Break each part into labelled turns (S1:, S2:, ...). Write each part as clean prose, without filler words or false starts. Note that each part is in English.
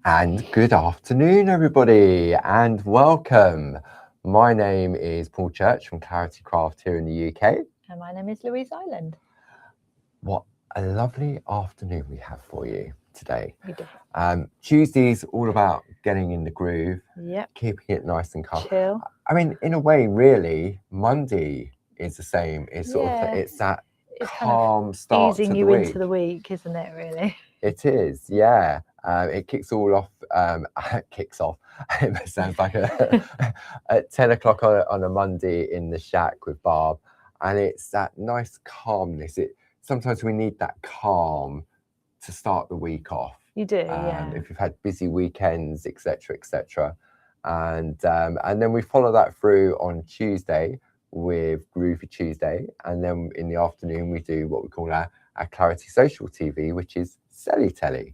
S1: And good afternoon, everybody, and welcome. My name is Paul Church from Clarity Craft here in the UK.
S2: And my name is Louise Island.
S1: What a lovely afternoon we have for you today.
S2: We do.
S1: Tuesday's all about getting in the groove, keeping it nice and calm.
S2: Chill.
S1: I mean, in a way, really, Monday is the same. It's sort of it's that calm
S2: kind of
S1: start
S2: easing
S1: to
S2: you
S1: the week.
S2: into the week, isn't it? Really.
S1: It is, yeah. It kicks all off. Kicks off. It sounds like at 10 o'clock on a Monday in the shack with Barb, and it's that nice calmness. Sometimes we need that calm to start the week off.
S2: You do, yeah.
S1: If you've had busy weekends, etc., etc., and then we follow that through on Tuesday with Groovi Tuesday, and then in the afternoon we do what we call our Clarity Social TV, which is Selly Telly.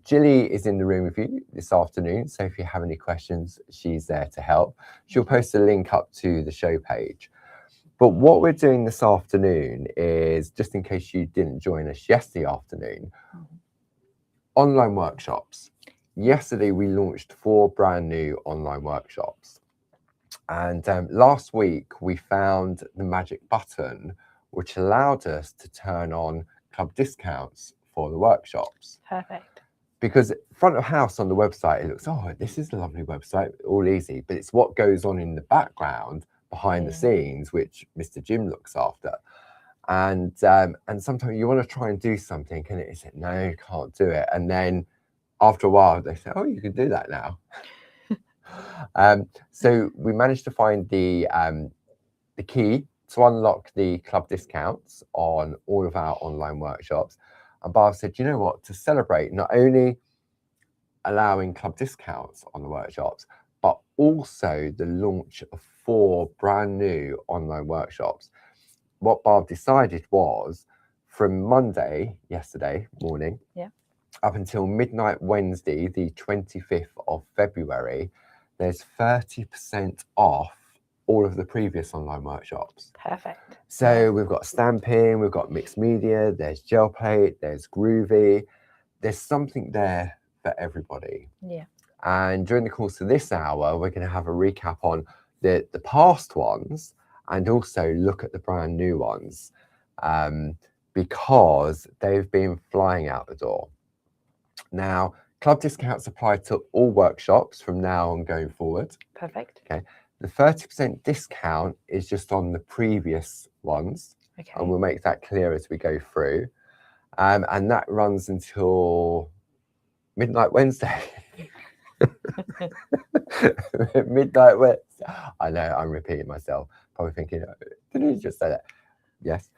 S1: Jilly is in the room with you this afternoon, so if you have any questions, she's there to help. She'll post a link up to the show page. But what we're doing this afternoon is, just in case you didn't join us yesterday afternoon, online workshops. Yesterday we launched 4 brand new online workshops. And last week we found the magic button which allowed us to turn on club discounts for the workshops.
S2: Perfect.
S1: Because front of house on the website, it looks, oh, this is a lovely website, all easy. But it's what goes on in the background behind the scenes, which Mr. Jim looks after. And sometimes you want to try and do something and it's like, no, you can't do it. And then after a while, they say, oh, you can do that now. So we managed to find the key to unlock the club discounts on all of our online workshops. And Barb said, you know what, to celebrate not only allowing club discounts on the workshops, but also the launch of 4 brand new online workshops. What Barb decided was from Monday, yesterday morning, up until midnight Wednesday, the 25th of February, there's 30% off all of the previous online workshops.
S2: Perfect.
S1: So we've got stamping, we've got mixed media, there's gel plate, there's Groovi. There's something there for everybody.
S2: Yeah.
S1: And during the course of this hour, we're going to have a recap on the past ones and also look at the brand new ones because they've been flying out the door. Now, club discounts apply to all workshops from now on going forward.
S2: Perfect.
S1: Okay. The 30% discount is just on the previous ones, and we'll make that clear as we go through. And that runs until midnight Wednesday. Midnight Wednesday. I know, I'm repeating myself, probably thinking, didn't you just say that? Yes.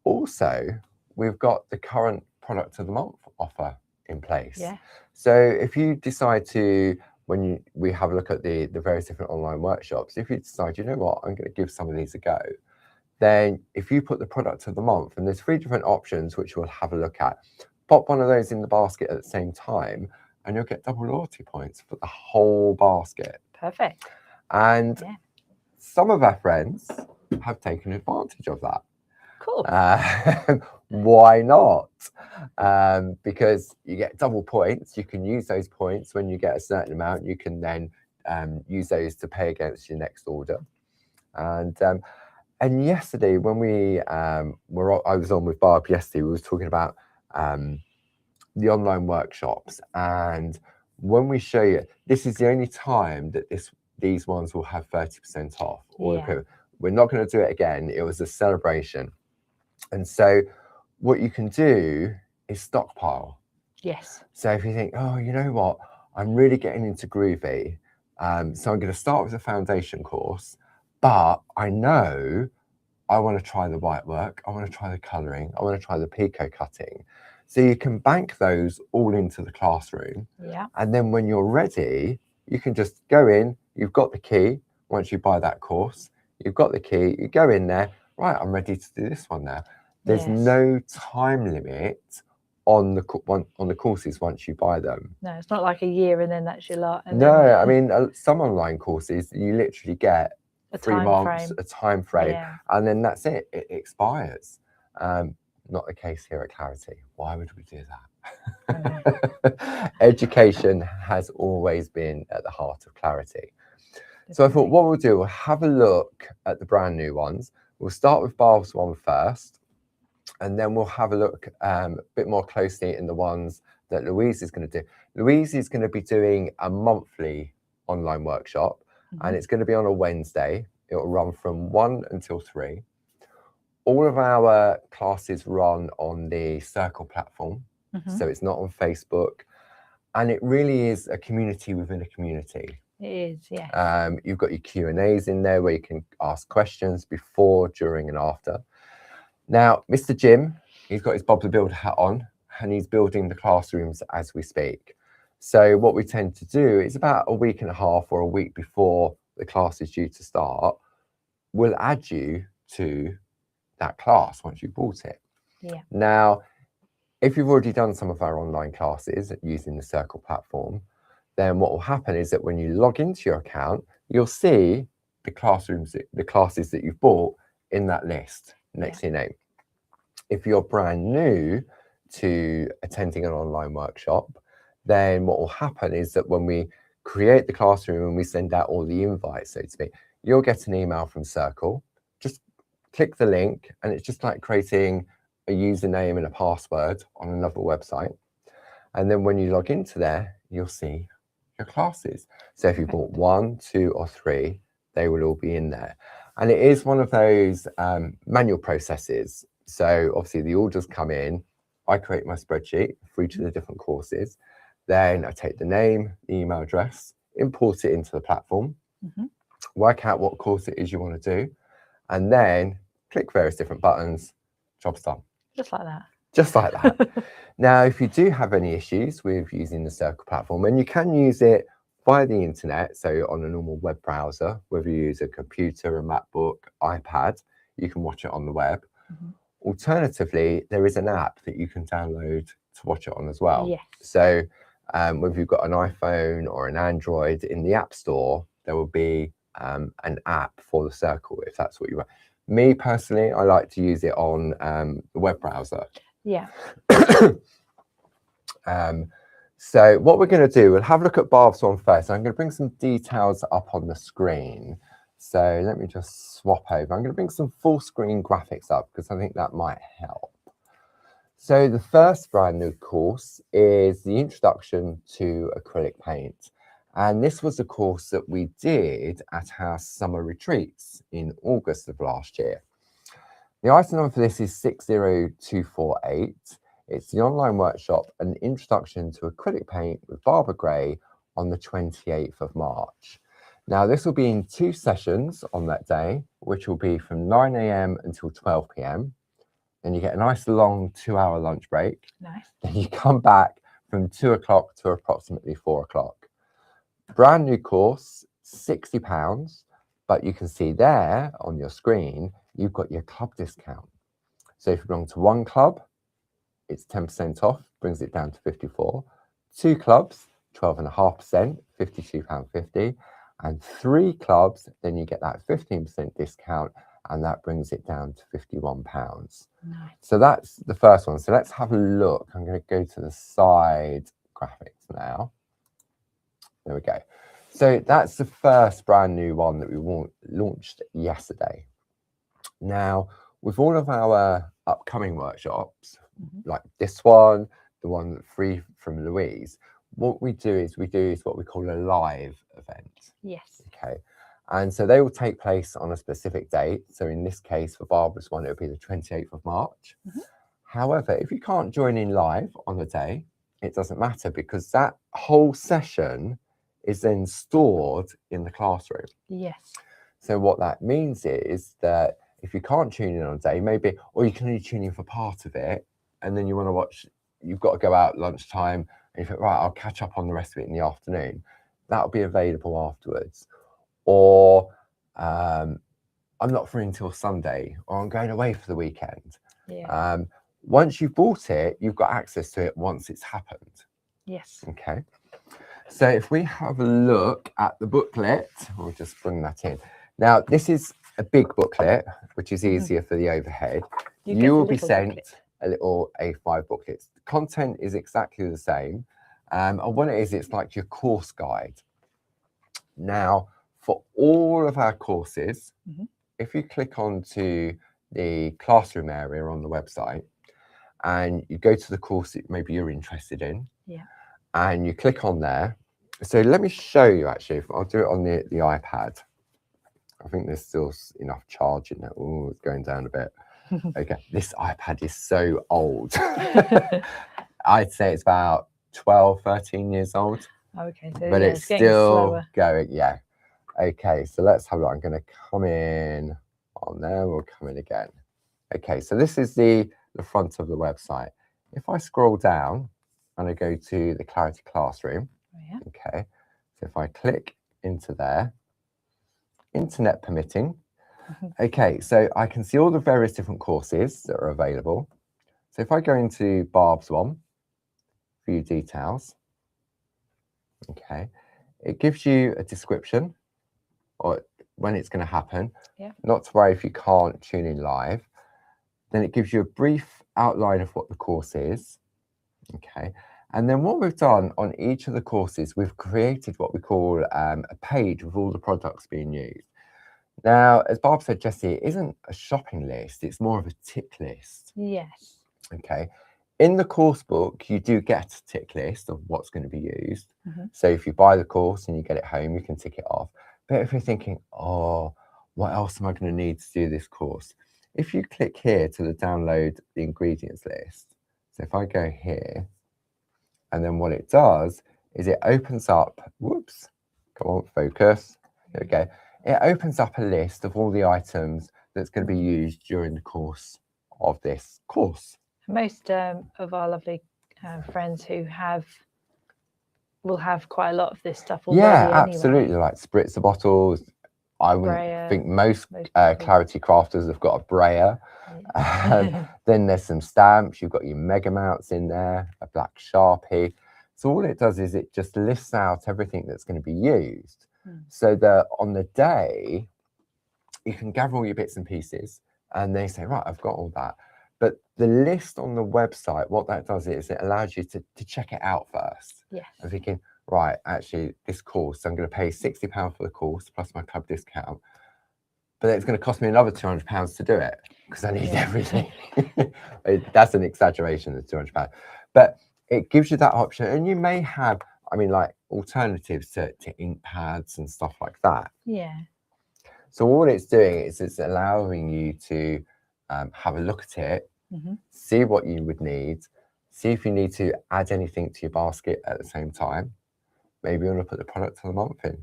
S1: Also, we've got the current product of the month offer in place.
S2: Yeah.
S1: So if you decide to, when we have a look at the various different online workshops, if you decide, you know what, I'm going to give some of these a go, then if you put the product of the month, and there's 3 different options which we'll have a look at, pop one of those in the basket at the same time, and you'll get double loyalty points for the whole basket.
S2: Perfect.
S1: And some of our friends have taken advantage of that.
S2: Cool.
S1: Why not? Because you get double points. You can use those points when you get a certain amount. You can then use those to pay against your next order. And yesterday, when I was on with Barb yesterday, we was talking about the online workshops. And when we show you, this is the only time that these ones will have 30% off. We're not going to do it again. It was a celebration. And so what you can do is stockpile.
S2: Yes.
S1: So if you think, oh, you know what, I'm really getting into Groovi, so I'm going to start with a foundation course, but I know I want to try the white work, I want to try the colouring, I want to try the picot cutting. So you can bank those all into the classroom.
S2: Yeah.
S1: And then when you're ready, you can just go in, you've got the key. Once you buy that course, you've got the key, you go in there, right, I'm ready to do this one now. There's no time limit on the courses once you buy them.
S2: No, it's not like a year and then that's your lot.
S1: No, I mean, some online courses, you literally get a 3 months, a time frame, and then that's it. It expires. Not the case here at Clarity. Why would we do
S2: I know.
S1: that? Education has always been at the heart of Clarity. So I thought
S2: Definitely.
S1: what we'll do, we'll have a look at the brand new ones. We'll start with Barb's one first, and then we'll have a look a bit more closely in the ones that Louise is going to do. Louise is going to be doing a monthly online workshop, and it's going to be on a Wednesday. It will run from 1 until 3. All of our classes run on the Circle platform, so it's not on Facebook, and it really is a community within a community.
S2: It is, yes.
S1: You've got your Q&As in there where you can ask questions before, during, and after. Now, Mr. Jim, he's got his Bob the Builder hat on, and he's building the classrooms as we speak. So what we tend to do is about a week and a half or a week before the class is due to start, we'll add you to that class once you've bought it.
S2: Yeah.
S1: Now, if you've already done some of our online classes using the Circle platform, then what will happen is that when you log into your account, you'll see the classrooms, the classes that you've bought in that list next to your name. If you're brand new to attending an online workshop, then what will happen is that when we create the classroom and we send out all the invites, so to speak, you'll get an email from Circle. Just click the link, and it's just like creating a username and a password on another website. And then when you log into there, you'll see your classes. So if you bought 1, 2, or 3, they will all be in there. And it is one of those manual processes. So obviously the orders come in, I create my spreadsheet for each of the different courses. Then I take the name, the email address, import it into the platform, work out what course it is you want to do, and then click various different buttons, job's done.
S2: Just like that.
S1: Just like that. Now, if you do have any issues with using the Circle platform, and you can use it via the internet, so on a normal web browser, whether you use a computer, a MacBook, iPad, you can watch it on the web. Alternatively, there is an app that you can download to watch it on as well.
S2: Yes.
S1: So whether you've got an iPhone or an Android, in the App Store, there will be an app for the Circle, if that's what you want. Me personally, I like to use it on the web browser.
S2: Yeah.
S1: So what we're going to do, we'll have a look at Barb's one first. I'm going to bring some details up on the screen. So let me just swap over. I'm going to bring some full screen graphics up because I think that might help. So the first brand new course is the Introduction to Acrylic Paint. And this was a course that we did at our summer retreats in August of last year. The item number for this is 60248. It's the online workshop, An Introduction to Acrylic Paint with Barbara Gray on the 28th of March. Now, this will be in 2 sessions on that day, which will be from 9 AM until 12 PM. Then you get a nice long 2-hour lunch break.
S2: Nice.
S1: Then you come back from 2 o'clock to approximately 4 o'clock. Brand new course, £60, but you can see there on your screen, you've got your club discount. So if you belong to 1 club, it's 10% off, brings it down to 54. 2 clubs, 12.5%, £52.50. And 3 clubs, then you get that 15% discount, and that brings it down to £51.
S2: Nice.
S1: So that's the first one. So let's have a look. I'm going to go to the side graphics now. There we go. So that's the first brand new one that we launched yesterday. Now, with all of our upcoming workshops, like this one, the one free from Louise, what we do is what we call a live event.
S2: Yes.
S1: Okay. And so they will take place on a specific date. So in this case, for Barbara's one, it will be the 28th of March. However, if you can't join in live on the day, it doesn't matter because that whole session is then stored in the classroom.
S2: Yes.
S1: So what that means is that if you can't tune in on a day, maybe, or you can only tune in for part of it, and then you want to watch, you've got to go out lunchtime, and you think, right, I'll catch up on the rest of it in the afternoon. That'll be available afterwards. Or I'm not free until Sunday, or I'm going away for the weekend.
S2: Yeah.
S1: Once you've bought it, you've got access to it once it's happened.
S2: Yes.
S1: Okay. So if we have a look at the booklet, we'll just bring that in. Now, this is a big booklet, which is easier for the overhead. You will be sent a little A5 booklet. The content is exactly the same. And what it is, it's like your course guide. Now, for all of our courses, if you click onto the classroom area on the website and you go to the course that maybe you're interested in, and you click on there. So let me show you actually, I'll do it on the iPad. I think there's still enough charge in it. Oh, it's going down a bit. Okay, this iPad is so old. I'd say it's about 12, 13 years old.
S2: Okay, so
S1: but it's
S2: getting
S1: still
S2: slower.
S1: going, yeah. Okay, so let's have a look. I'm going to come in on there. We'll come in again. Okay, so this is the front of the website. If I scroll down and I go to the Clarity Classroom, okay, so if I click into there, internet permitting, okay, so I can see all the various different courses that are available. So if I go into Barb's one, view details, okay, it gives you a description or when it's going to happen, not to worry if you can't tune in live. Then it gives you a brief outline of what the course is, okay, and then what we've done on each of the courses, we've created what we call a page with all the products being used. Now, as Barb said, Jessie, it isn't a shopping list, it's more of a tick list.
S2: Yes.
S1: Okay. In the course book, you do get a tick list of what's going to be used. So if you buy the course and you get it home, you can tick it off. But if you're thinking, oh, what else am I going to need to do this course? If you click here to download the ingredients list, so if I go here, and then what it does is it opens up, whoops, come on, focus, there we go. It opens up a list of all the items that's going to be used during the course of this course.
S2: Most of our lovely friends who will have quite a lot of this stuff already.
S1: Yeah, absolutely, anyway. Like spritzer bottles. I would think most Clarity crafters have got a brayer. Then there's some stamps. You've got your mega mounts in there, a black Sharpie. So all it does is it just lists out everything that's going to be used. So that on the day, you can gather all your bits and pieces and they say, right, I've got all that. But the list on the website, what that does is it allows you to check it out first.
S2: Yes.
S1: I'm thinking, right, actually, this course, I'm going to pay £60 for the course plus my club discount. But it's going to cost me another £200 to do it because I need everything. That's an exaggeration, the £200. But it gives you that option. And you may have, I mean, like alternatives to ink pads and stuff like that.
S2: Yeah.
S1: So all it's doing is it's allowing you to have a look at it, see what you would need, see if you need to add anything to your basket at the same time. Maybe you want to put the product of the month in.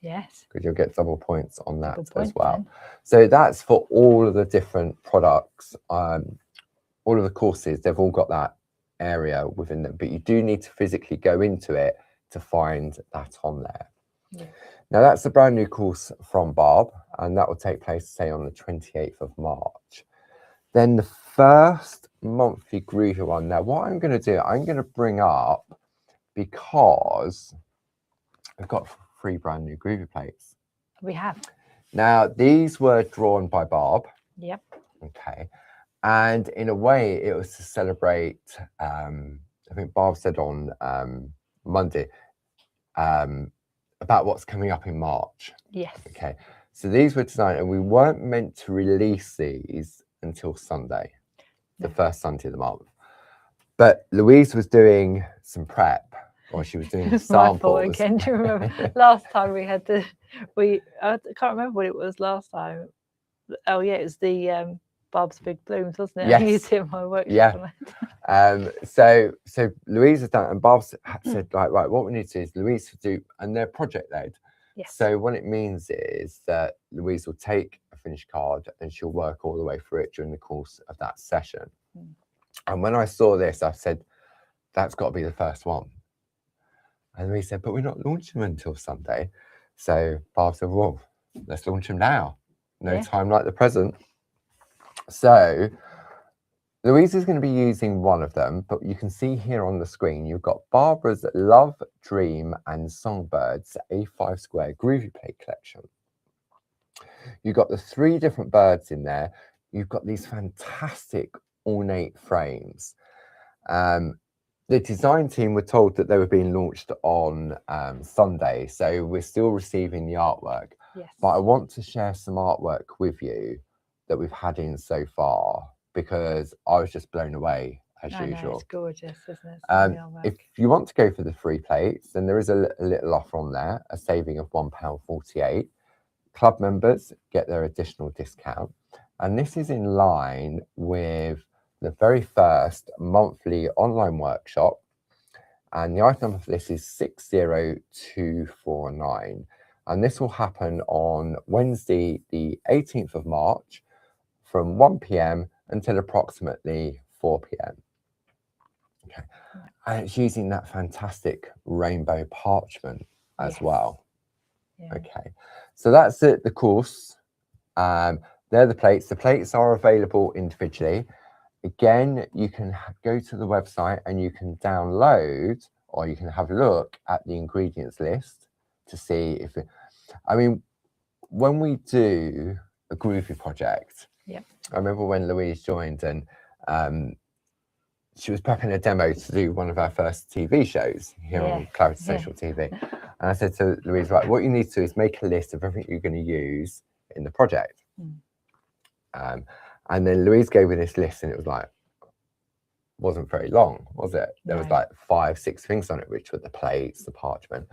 S2: Yes.
S1: Because you'll get double points on that as well. Then. So that's for all of the different products, all of the courses, they've all got that area within them, but you do need to physically go into it to find that on there. Yeah. Now that's a brand new course from Barb, and that will take place, say, on the 28th of March. Then the first monthly Groovi one. Now what I'm going to do, I'm going to bring up, because I've got 3 brand new Groovi plates.
S2: We have.
S1: Now these were drawn by Barb.
S2: Yep.
S1: Okay. And in a way it was to celebrate, I think Barb said on Monday, about what's coming up in March.
S2: Yes.
S1: Okay. So these were designed, and we weren't meant to release these until Sunday, the first Sunday of the month. But Louise was doing some prep, or she was doing samples.
S2: My fault again. Do you remember last time we had I can't remember what it was last time. Oh yeah, it was the Barb's Big Blooms, wasn't it?
S1: Yes.
S2: I used it in my workshop.
S1: Yeah. So Louise has done, and Bob said, like, right, what we need to do is Louise to do, and they're project led.
S2: Yes.
S1: So what it means is that Louise will take a finished card and she'll work all the way through it during the course of that session. And when I saw this, I said, that's got to be the first one. And Louise said, but we're not launching them until Sunday. So Bob said, well, let's launch them now. No time like the present. So Louise is going to be using one of them, but you can see here on the screen, you've got Barbara's Love, Dream and Songbirds A5 square Groovi plate collection. You've got the 3 different birds in there. You've got these fantastic ornate frames. The design team were told that they were being launched on Sunday, so we're still receiving the artwork.
S2: Yes.
S1: But I want to share some artwork with you that we've had in so far, because I was just blown away as usual.
S2: It's gorgeous, isn't it?
S1: If you want to go for the 3 plates, then there is a little offer on there, a saving of £1.48. Club members get their additional discount, and this is in line with the very first monthly online workshop, and the item number for this is 60249, and this will happen on Wednesday the 18th of March from 1 p.m. until approximately 4 p.m. Okay, and it's using that fantastic rainbow parchment as well. Yeah. Okay, so that's it, the course. They're the plates. The plates are available individually. Again, you can go to the website and you can download, or you can have a look at the ingredients list to see if I mean, when we do a Groovi project, I remember when Louise joined, and she was prepping a demo to do one of our first TV shows here on Clarity Social TV. And I said to Louise, right, what you need to do is make a list of everything you're going to use in the project. And then Louise gave me this list, and it was like, wasn't very long, was it? There was like 5, 6 things on it, which were the plates, the parchment.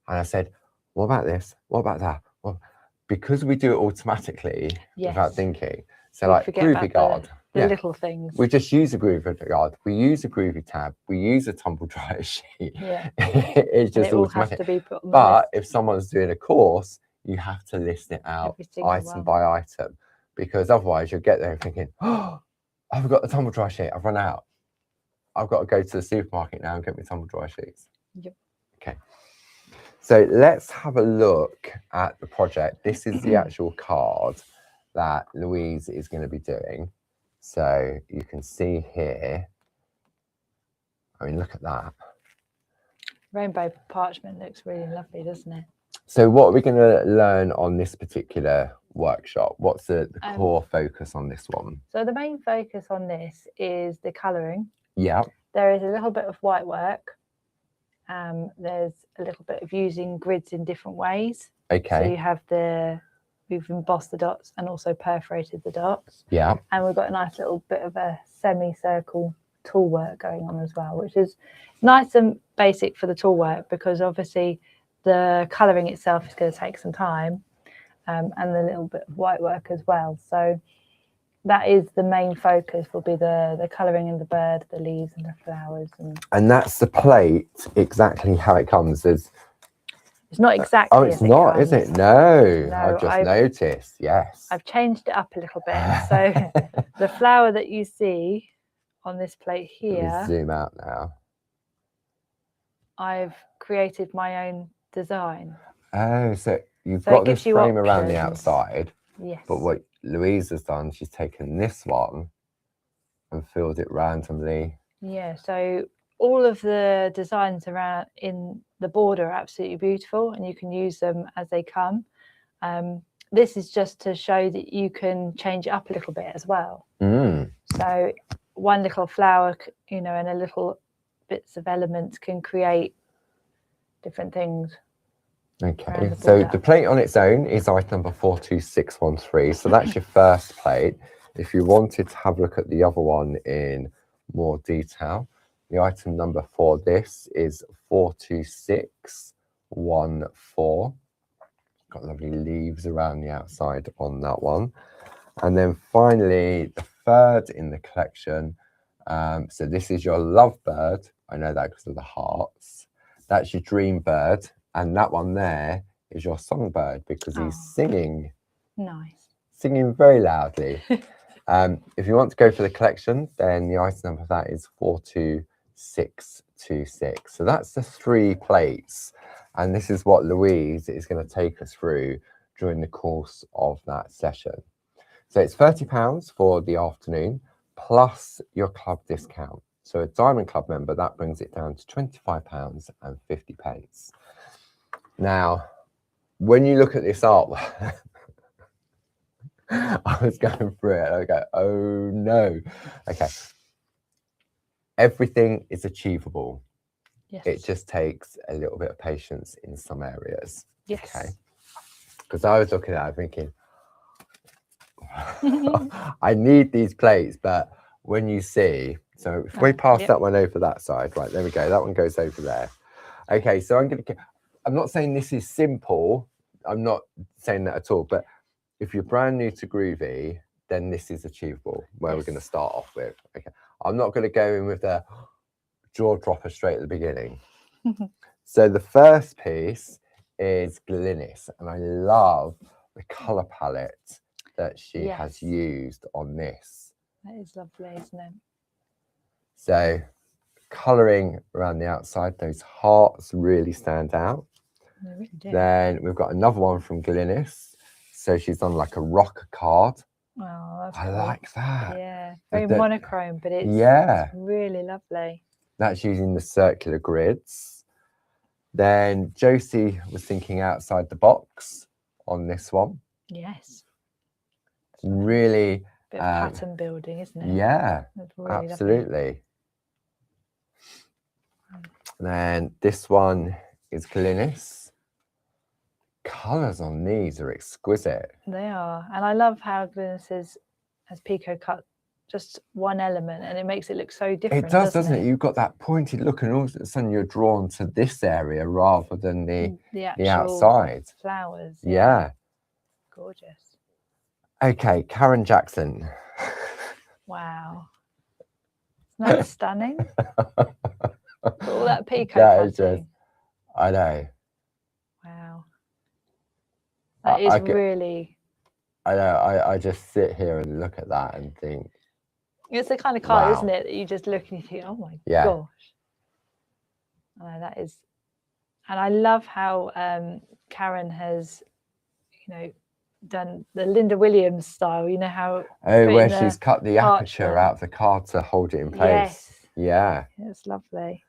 S1: And I said, what about this? What about that? Well, because we do it automatically without thinking. So like Groovi guard.
S2: The little things.
S1: We just use a Groovi guard. We use a Groovi tab. We use a tumble dryer sheet. It's just automatic.
S2: Has to be put on
S1: but if someone's doing a course, you have to list it out item by item, because otherwise you'll get there thinking, oh, I forgot the tumble dryer sheet. I've run out. I've got to go to the supermarket now and get me tumble dryer sheets. Okay. So let's have a look at the project. This is the actual card that Louise is going to be doing. So you can see here, I mean, look at that.
S2: Rainbow parchment looks really lovely, doesn't it?
S1: So what are we going to learn on this particular workshop? What's the core focus on this one?
S2: So the main focus on this is the colouring.
S1: Yeah.
S2: There is a little bit of white work. There's a little bit of using grids in different ways.
S1: Okay.
S2: So you have we've embossed the dots and also perforated the dots.
S1: Yeah.
S2: And we've got a nice little bit of a semicircle tool work going on as well, which is nice and basic for the tool work, because obviously the colouring itself is going to take some time, and the little bit of white work as well. So that is the main focus, will be the colouring in the bird, the leaves and the flowers. And
S1: that's the plate, exactly how it comes. It's
S2: not exactly.
S1: Oh, it's not, is it? No, I've just noticed. Yes.
S2: I've changed it up a little bit. So the flower that you see on this plate here.
S1: Let me zoom out now.
S2: I've created my own design.
S1: Oh, so you've got this frame around the outside.
S2: Yes.
S1: But what Louise has done, she's taken this one and filled it randomly.
S2: Yeah, so all of the designs around in the border are absolutely beautiful, and you can use them as they come. This is just to show that you can change it up a little bit as well. So one little flower, you know, and a little bits of elements can create different things.
S1: Okay, so the plate on its own is item number 42613. So that's your first plate. If you wanted to have a look at the other one in more detail, the item number for this is 42614. Got lovely leaves around the outside on that one. And then finally, the third in the collection. So this is your lovebird. I know that because of the hearts. That's your dream bird. And that one there is your songbird, because he's singing.
S2: Nice.
S1: Singing very loudly. If you want to go for the collection, then the item number for that is 42626. So that's the 3 plates. And this is what Louise is going to take us through during the course of that session. So it's £30 for the afternoon, plus your club discount. So a Diamond Club member, that brings it down to £25.50. Now, when you look at this artwork, I was going through it and I go, oh no. Okay. Everything is achievable.
S2: Yes.
S1: It just takes a little bit of patience in some areas.
S2: Yes.
S1: Okay. Because I was looking at it thinking, I need these plates, but when you see, so if we pass that one over that side, right, there we go. That one goes over there. Okay, so I'm not saying this is simple. I'm not saying that at all, but if you're brand new to Groovi, then this is achievable, where we're going to start off with. Okay, I'm not going to go in with the jaw dropper straight at the beginning. So the first piece is Glynis, and I love the color palette that she has used on this.
S2: That is lovely, isn't it?
S1: So colouring around the outside, those hearts really stand out.
S2: They really do.
S1: Then we've got another one from Glynis. So she's on like a rock card.
S2: Oh, that's
S1: I
S2: cool.
S1: like that.
S2: Yeah, very monochrome, but it's really lovely.
S1: That's using the circular grids. Then Josie was thinking outside the box on this one.
S2: Yes.
S1: Really.
S2: Bit of pattern building, isn't it?
S1: Yeah,
S2: really
S1: absolutely. Then this one is Glynis. Colours on these are exquisite.
S2: They are. And I love how Glynis has Pico cut just one element and it makes it look so different.
S1: It does, doesn't it? You've got that pointed look and all of a sudden you're drawn to this area rather than the outside.
S2: Flowers.
S1: Yeah.
S2: Gorgeous.
S1: Okay, Karen Jackson.
S2: Wow. Isn't that stunning? All that Pico cutting.
S1: I know.
S2: Wow. That is really.
S1: I know. I just sit here and look at that and think.
S2: It's the kind of card, isn't it, that you just look and you think, oh my gosh. I know that is. And I love how Karen has, done the Linda Williams style. You know how.
S1: Oh, where she's cut the aperture out of the card to hold it in place.
S2: Yes.
S1: Yeah.
S2: It's lovely.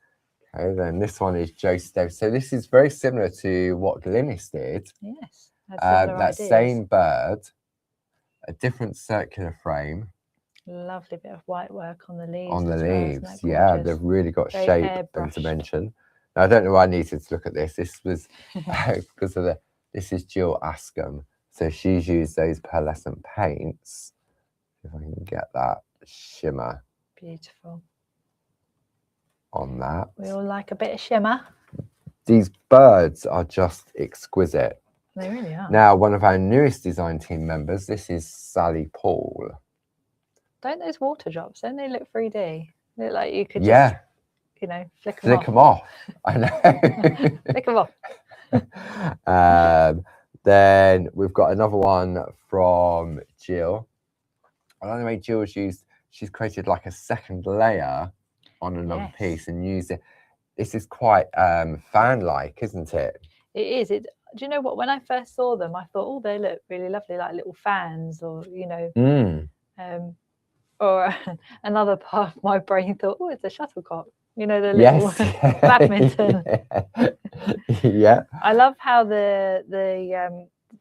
S1: Okay, then this one is Josie Davis. So this is very similar to what Glynis did.
S2: Yes.
S1: That same bird, a different circular frame.
S2: Lovely bit of white work on the leaves.
S1: On the leaves, yeah, they've really got shape and dimension. Now, I don't know why I needed to look at this. This was because of this is Jill Askham. So she's used those pearlescent paints. If I can get that shimmer.
S2: Beautiful.
S1: On that.
S2: We all like a bit of shimmer.
S1: These birds are just exquisite.
S2: They really are.
S1: Now, one of our newest design team members, this is Sally Paul.
S2: Don't those water drops, don't they look 3D? They look like you could just, flick them
S1: off. I know.
S2: Flick them
S1: off. Then we've got another one from Jill. I like the way Jill's she's created like a second layer on another piece and used it. This is quite fan-like, isn't it?
S2: It is. Do you know what? When I first saw them, I thought, oh, they look really lovely, like little fans, or or another part of my brain thought, oh, it's a shuttlecock. The little badminton.
S1: Yeah.
S2: I love how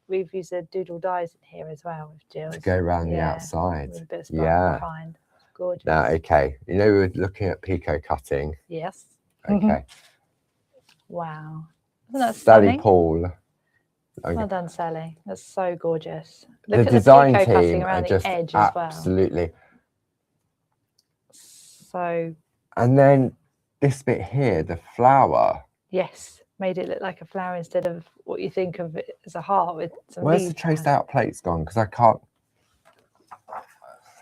S2: we've used the doodle dies in here as well with Jill
S1: to go around the outside.
S2: With a bit of sparkle behind. Gorgeous.
S1: Now, okay, we were looking at Pico cutting.
S2: Yes.
S1: Okay.
S2: Wow. Isn't that
S1: Sally
S2: stunning?
S1: Paul.
S2: Well done, Sally. That's so gorgeous.
S1: Look at
S2: design
S1: the Pico
S2: team
S1: cutting
S2: around
S1: just
S2: the edge as well.
S1: Absolutely.
S2: So.
S1: And then this bit here, the flower.
S2: Yes, made it look like a flower instead of what you think of it as a heart with some
S1: Where's the traced out plates gone? Because I can't.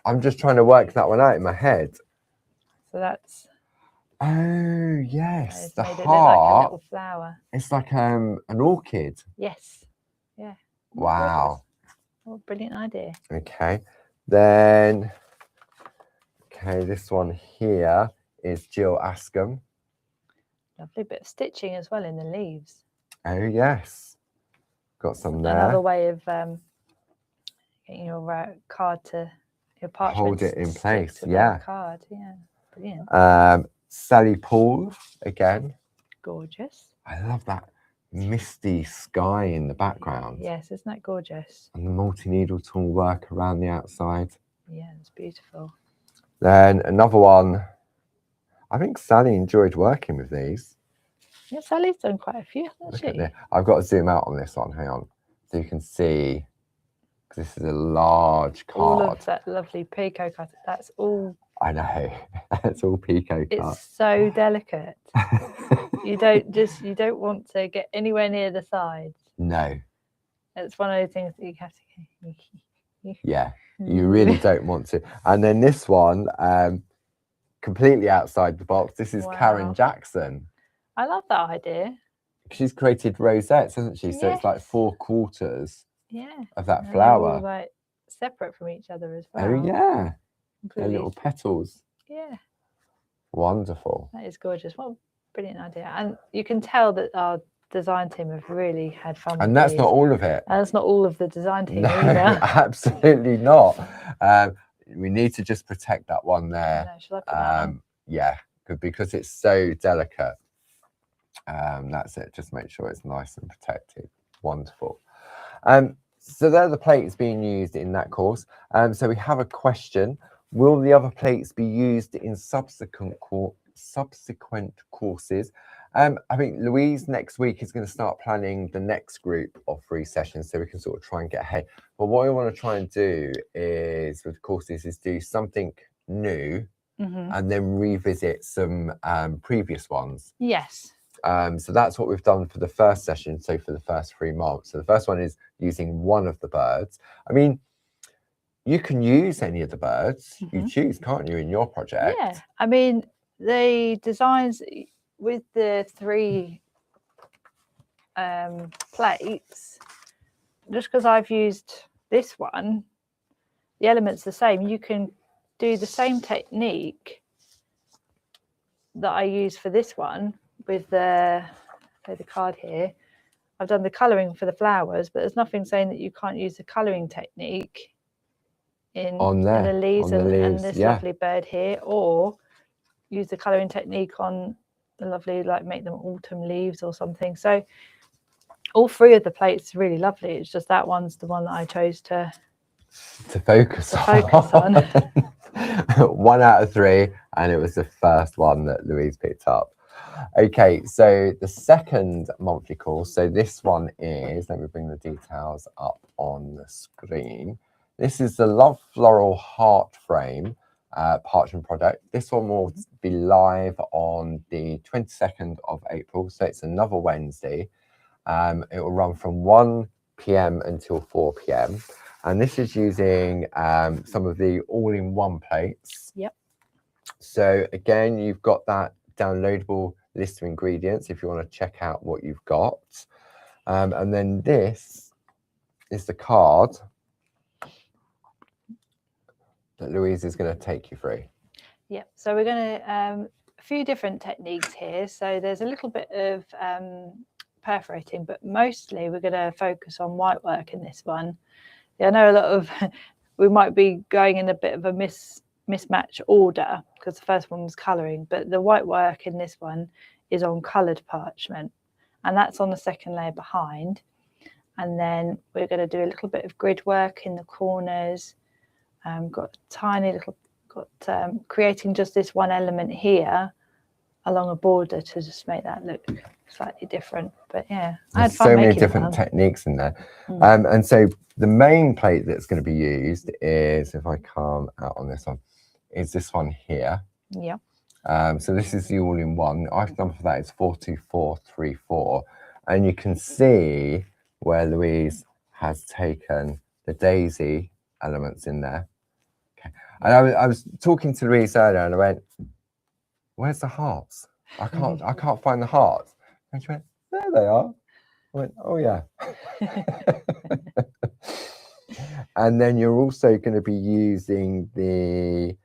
S1: I'm just trying to work that one out in my head.
S2: So that's.
S1: Oh yes, the heart.
S2: It look like a little flower.
S1: It's like an orchid.
S2: Yes. Yeah.
S1: Wow.
S2: What a brilliant idea.
S1: Okay, then. Okay, this one here is Jill Askham.
S2: Lovely bit of stitching as well in the leaves.
S1: Oh yes, got some there.
S2: Another way of getting your card to your parchment.
S1: Hold it in place. Yeah.
S2: Card. Yeah. Brilliant.
S1: Sally Paul again.
S2: Gorgeous.
S1: I love that misty sky in the background.
S2: Yes, isn't that gorgeous?
S1: And the multi-needle tool work around the outside.
S2: Yeah, it's beautiful.
S1: Then another one, I think Sally enjoyed working with these.
S2: Yeah, Sally's done quite a few, hasn't she?
S1: I've got to zoom out on this one, hang on. So you can see, because this is a large card.
S2: All of that lovely Pico cut, that's all.
S1: I know, it's all Pico cut.
S2: It's so delicate. you don't want to get anywhere near the sides.
S1: No.
S2: It's one of those things that you have to.
S1: Yeah, you really don't want to. And then this one, completely outside the box. This is Karen Jackson.
S2: I love that idea.
S1: She's created rosettes, hasn't she? So
S2: Yes.
S1: it's like 4 quarters of that
S2: and
S1: flower.
S2: all, like separate from each other as well.
S1: Oh yeah,
S2: completely.
S1: Their little petals.
S2: Yeah.
S1: Wonderful.
S2: That is gorgeous. What a brilliant idea. And you can tell that our design team have really had fun.
S1: And that's not all of it.
S2: And that's not all of the design team
S1: No,
S2: either.
S1: absolutely not. We need to just protect that one there.
S2: No, shall I put that on?
S1: Yeah, because it's so delicate. That's it. Just make sure it's nice and protected. Wonderful. So they're the plates being used in that course. So we have a question. Will the other plates be used in subsequent courses? I think Louise next week is going to start planning the next group of 3 sessions, so we can sort of try and get ahead. But what I want to try and do is with courses is do something new and then revisit some previous ones.
S2: Yes.
S1: So that's what we've done for the first session. So for the first 3 months. So the first one is using one of the birds. I mean, you can use any of the birds you choose, can't you, in your project?
S2: Yeah. I mean, the designs with the 3 plates, just because I've used this one, the element's the same. You can do the same technique that I use for this one with the card here. I've done the colouring for the flowers, but there's nothing saying that you can't use the colouring technique in the leaves and this lovely bird here, or use the colouring technique on the lovely, like make them autumn leaves or something. So all 3 of the plates are really lovely. It's just that one's the one that I chose to focus on.
S1: 1 out of 3, and it was the first one that Louise picked up. Okay, so the second monthly course, so this one is, let me bring the details up on the screen. This is the Love Floral Heart Frame parchment project. This one will be live on the 22nd of April, so it's another Wednesday. It will run from 1 p.m. until 4 p.m. And this is using some of the all-in-one plates.
S2: Yep.
S1: So again, you've got that downloadable list of ingredients if you want to check out what you've got. And then this is the card that Louise is going to take you through.
S2: Yep. So we're going to a few different techniques here. So there's a little bit of perforating, but mostly we're going to focus on white work in this one. Yeah, I know a lot of we might be going in a bit of a mismatch order because the first one was colouring, but the white work in this one is on coloured parchment, and that's on the second layer behind. And then we're going to do a little bit of grid work in the corners. Got tiny little, creating just this one element here along a border to just make that look slightly different. But yeah, I had fun. So many
S1: different techniques in there. And so the main plate that's going to be used is, if I come out on this one, is this one here.
S2: Yeah.
S1: So this is the all-in-one. I've done for that is 42434, and you can see where Louise has taken the daisy elements in there. Okay, and I was talking to Louise earlier, and I went, "Where's the hearts? I can't find the hearts." And she went, "There they are." I went, "Oh yeah." And then you're also going to be using the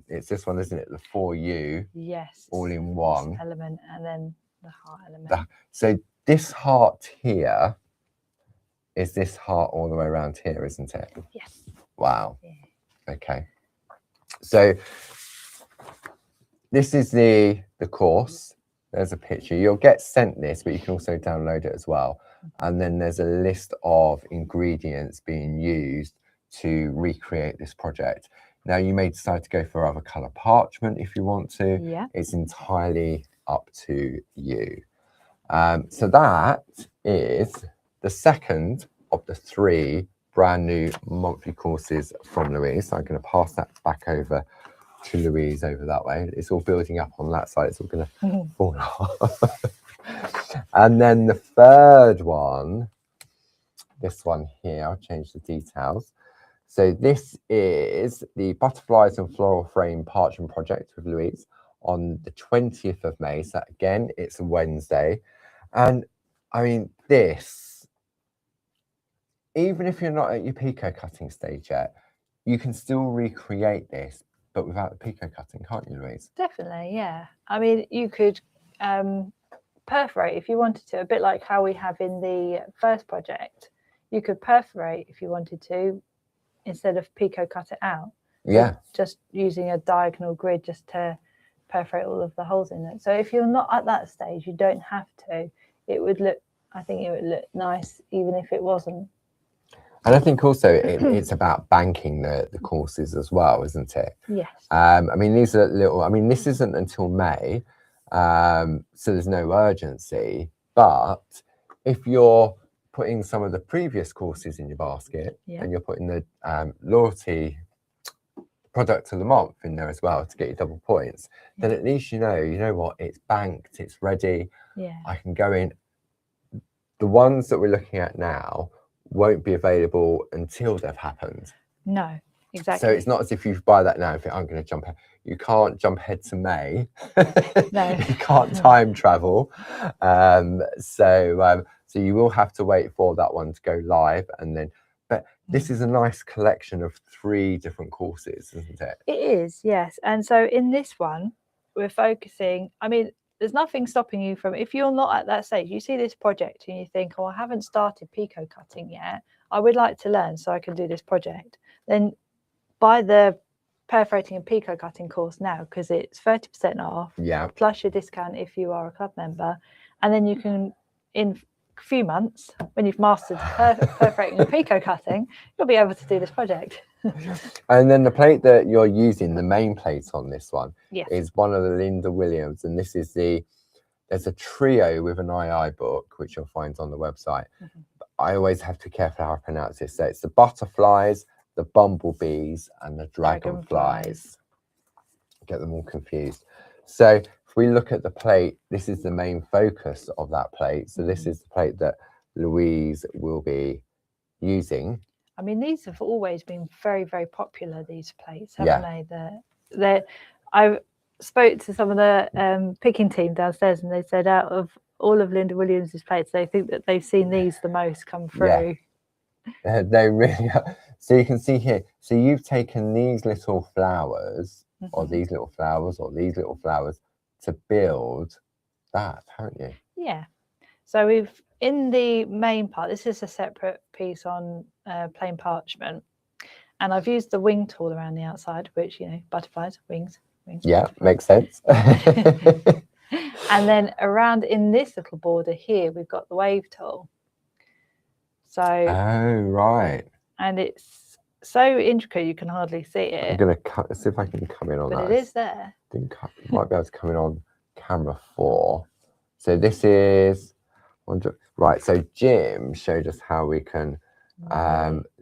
S1: it's this one, isn't it? The 4U.
S2: Yes.
S1: All-in-one
S2: element, and then the heart element.
S1: So this heart here is this heart all the way around here, isn't it?
S2: Yes.
S1: Wow.
S2: Yeah.
S1: Okay. So this is the course. There's a picture. You'll get sent this, but you can also download it as well. And then there's a list of ingredients being used to recreate this project. Now, you may decide to go for other colour parchment if you want to.
S2: Yeah.
S1: It's entirely up to you. So that is the second of the 3 brand new monthly courses from Louise. So I'm going to pass that back over to Louise over that way. It's all building up on that side. It's all going to fall off. And then the third one, this one here, I'll change the details. So this is the Butterflies and Floral Frame Parchment Project with Louise on the 20th of May. So again, it's a Wednesday. And I mean, this, even if you're not at your pico cutting stage yet, you can still recreate this, but without the pico cutting, can't you, Louise?
S2: Definitely, yeah. I mean, you could perforate if you wanted to, a bit like how we have in the first project. You could perforate if you wanted to, instead of pico cut it out.
S1: Yeah.
S2: Just using a diagonal grid just to perforate all of the holes in it. So if you're not at that stage, you don't have to. It would look, I think it would look nice even if it wasn't.
S1: And I think also it's about banking the courses as well, isn't it?
S2: Yes.
S1: I mean, these are little, I mean, this isn't until May, so there's no urgency. But if you're putting some of the previous courses in your basket, and you're putting the loyalty product of the month in there as well to get you double points, then at least you know what, it's banked, it's ready.
S2: Yeah.
S1: I can go in. The ones that we're looking at now won't be available until they've happened.
S2: No, exactly.
S1: So it's not as if you buy that now and think, I'm going to jump ahead. You can't jump ahead to May.
S2: No.
S1: You can't time travel. So you will have to wait for that one to go live. And then, but this is a nice collection of 3 different courses, isn't it?
S2: It is, yes. And so in this one, we're focusing, I mean, there's nothing stopping you from, if you're not at that stage, you see this project and you think, oh, I haven't started pico cutting yet. I would like to learn so I can do this project. Then buy the perforating and pico cutting course now, because it's 30% off.
S1: Yeah.
S2: Plus your discount if you are a club member. And then you can, in a few months, when you've mastered perforating and pico cutting, you'll be able to do this project.
S1: And then the plate that you're using, the main plate on this one,
S2: yes,
S1: is one of the Linda Williams, and this is there's a trio with an II book which you'll find on the website. I always have to be careful how I pronounce this. So it's the butterflies, the bumblebees, and the dragonflies. Get them all confused. So if we look at the plate, this is the main focus of that plate. So this is the plate that Louise will be using.
S2: I mean, these have always been very, very popular, these plates, haven't they? I spoke to some of the picking team downstairs, and they said out of all of Linda Williams's plates, they think that they've seen these the most come through.
S1: Yeah. They really are. So you can see here, so you've taken these little flowers, or these little flowers, or these little flowers to build that, haven't you?
S2: Yeah. So we've, in the main part, this is a separate piece on plain parchment, and I've used the wing tool around the outside, which, you know, butterflies, wings.
S1: Yeah, makes sense.
S2: And then around in this little border here, we've got the wave tool. So,
S1: oh, right.
S2: And it's so intricate you can hardly see it.
S1: I'm going to see if I can come in on that.
S2: But it is there.
S1: Might be able to come in on camera 4. So this is, right, so Jim showed us how we can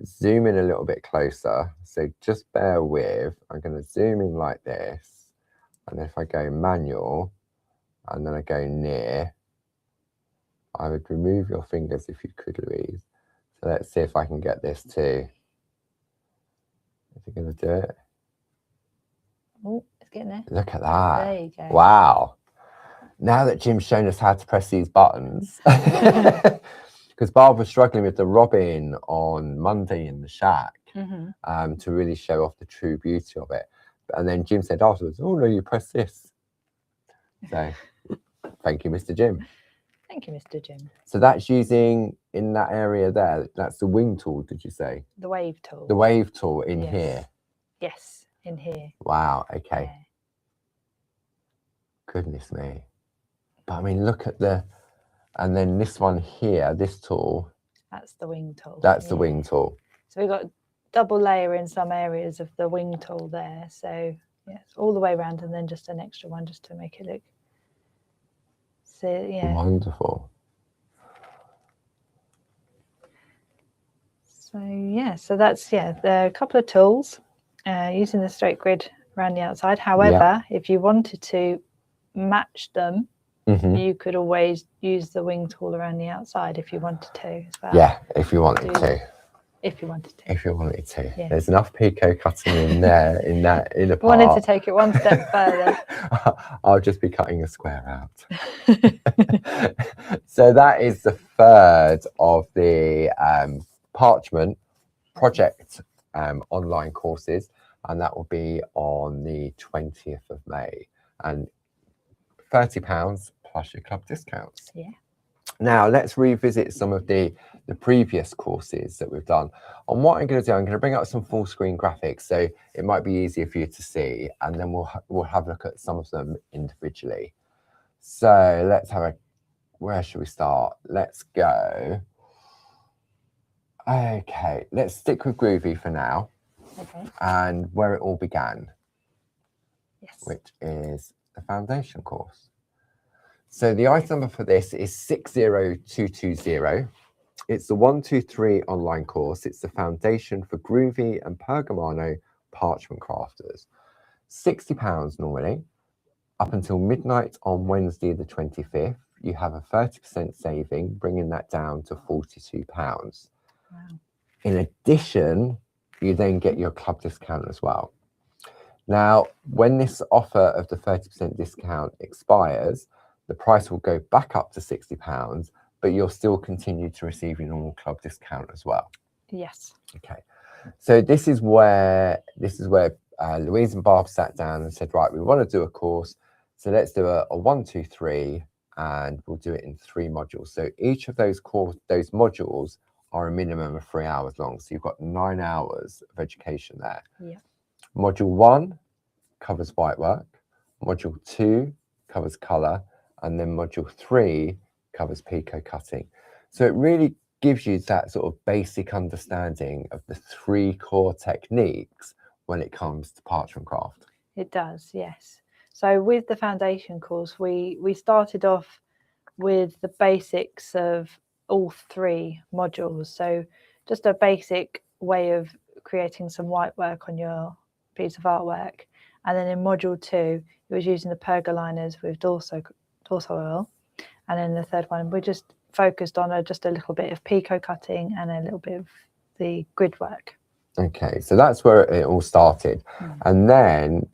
S1: zoom in a little bit closer. So just bear with, I'm going to zoom in like this. And if I go manual, and then I go near, I would remove your fingers if you could, Louise. So let's see if I can get this too. Is it going to do it?
S2: Oh, it's getting there.
S1: Look at that.
S2: There you go.
S1: Wow. Now that Jim's shown us how to press these buttons, because Barb was struggling with the robin on Monday in the shack to really show off the true beauty of it. And then Jim said afterwards, oh no, you press this. So thank you, Mr. Jim.
S2: Thank you, Mr. Jim.
S1: So that's using in that area there. That's the wing tool, did you say?
S2: The wave tool.
S1: The wave tool in here.
S2: Yes, in here.
S1: Wow. Okay.
S2: Yeah.
S1: Goodness me. But I mean, look at and then this one here, this tool.
S2: That's the wing tool.
S1: That's the wing tool.
S2: So we've got double layer in some areas of the wing tool there. So yes, all the way around, and then just an extra one just to make it look. So yeah.
S1: Wonderful.
S2: So yeah, so that's the couple of tools using the straight grid around the outside. However, if you wanted to match them, you could always use the wing tool around the outside if you wanted to as well.
S1: Yeah, if you wanted to.
S2: If you wanted to.
S1: If you wanted to.
S2: Yeah.
S1: There's enough picot cutting in there, in that inner part.
S2: Wanted to take it one step further.
S1: I'll just be cutting a square out. So that is the third of the Parchment project online courses, and that will be on the 20th of May, and £30 plus your club discounts.
S2: Yeah.
S1: Now let's revisit some of the previous courses that we've done. And what I'm going to do, I'm going to bring up some full screen graphics so it might be easier for you to see, and then we'll have a look at some of them individually. So let's have where should we start? Let's go. Okay, let's stick with Groovi for now.
S2: Okay.
S1: And where it all began.
S2: Yes.
S1: Which is the foundation course. So the item number for this is 60220. It's the 123 online course. It's the foundation for Groovi and Pergamano parchment crafters. £60 normally. Up until midnight on Wednesday the 25th, you have a 30% saving, bringing that down to £42.
S2: Wow.
S1: In addition, you then get your club discount as well. Now, when this offer of the 30% discount expires, the price will go back up to £60, but you'll still continue to receive your normal club discount as well.
S2: Yes.
S1: Okay. So this is where Louise and Barb sat down and said, right, we want to do a course. So let's do a 1, 2, 3, and we'll do it in 3 modules. So each of those modules are a minimum of 3 hours long. So you've got 9 hours of education there.
S2: Yeah.
S1: Module 1 covers white work. Module 2 covers colour. And then module 3 covers picot cutting. So it really gives you that sort of basic understanding of the 3 core techniques when it comes to parchment craft.
S2: It does, yes. So with the foundation course, we started off with the basics of all 3 modules. So just a basic way of creating some white work on your piece of artwork. And then in module 2, it was using the pergoliners with dorsal oil. And then the third one, we just focused on just a little bit of picot cutting and a little bit of the grid work.
S1: Okay, so that's where it all started. And then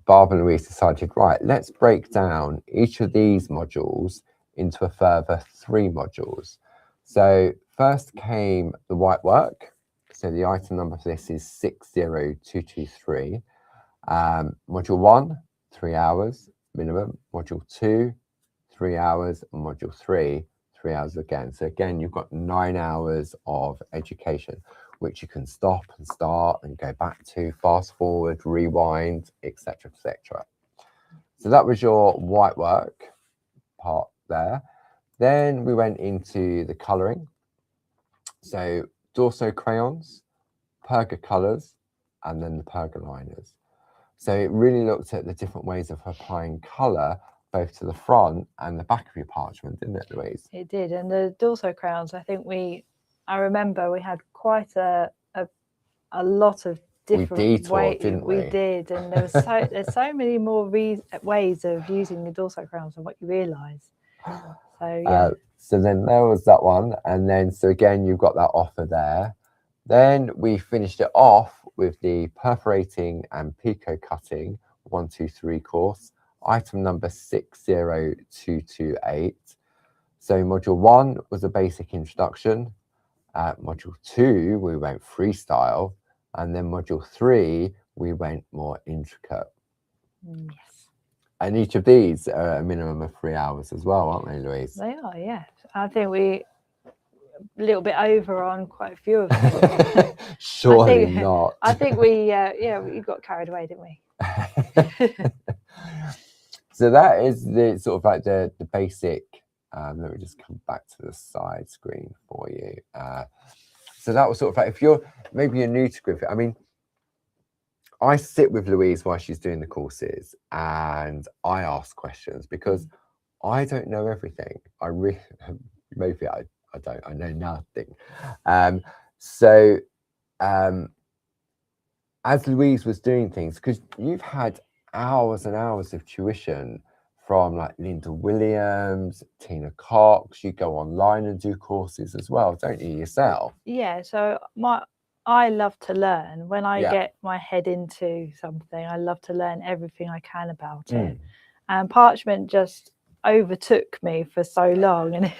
S1: Barb and Louise decided, right, let's break down each of these modules into a further 3 modules. So first came the white work. So the item number for this is 60223. Module 1, 3 hours minimum. Module 2, 3 hours. And module 3, 3 hours again. So again, you've got 9 hours of education, which you can stop and start and go back to, fast forward, rewind, etc., etc. So that was your white work part there. Then we went into the colouring. So Dorso crayons, Perga colours, and then the pergoliners. So it really looked at the different ways of applying colour both to the front and the back of your parchment, didn't it, Louise?
S2: It did. And the Dorso crayons, I remember we had quite a lot of different ways. We did, and there's so many more ways of using the Dorso crayons than what you realise. So yeah.
S1: So then there was that one, and then so again you've got that offer there. Then we finished it off with the perforating and picot cutting 1, 2, 3 course, item number 60228. So module 1 was a basic introduction. Module 2 we went freestyle, and then module 3 we went more intricate.
S2: Yes.
S1: And each of these are a minimum of 3 hours as well, aren't they, Louise?
S2: They are, yes. I think we a little bit over on quite a few of them.
S1: Surely not.
S2: I think we got carried away, didn't we?
S1: So that is the sort of like the basic. Let me just come back to the side screen for you. So that was sort of like, if you're new to Griffith, I mean, I sit with Louise while she's doing the courses and I ask questions because I don't know everything. I really, maybe I don't, I know nothing. So as Louise was doing things, because you've had hours and hours of tuition from like Linda Williams, Tina Cox, you go online and do courses as well, don't you, yourself?
S2: Yeah, so I love to learn. When I get my head into something, I love to learn everything I can about it. And Parchment just overtook me for so long, and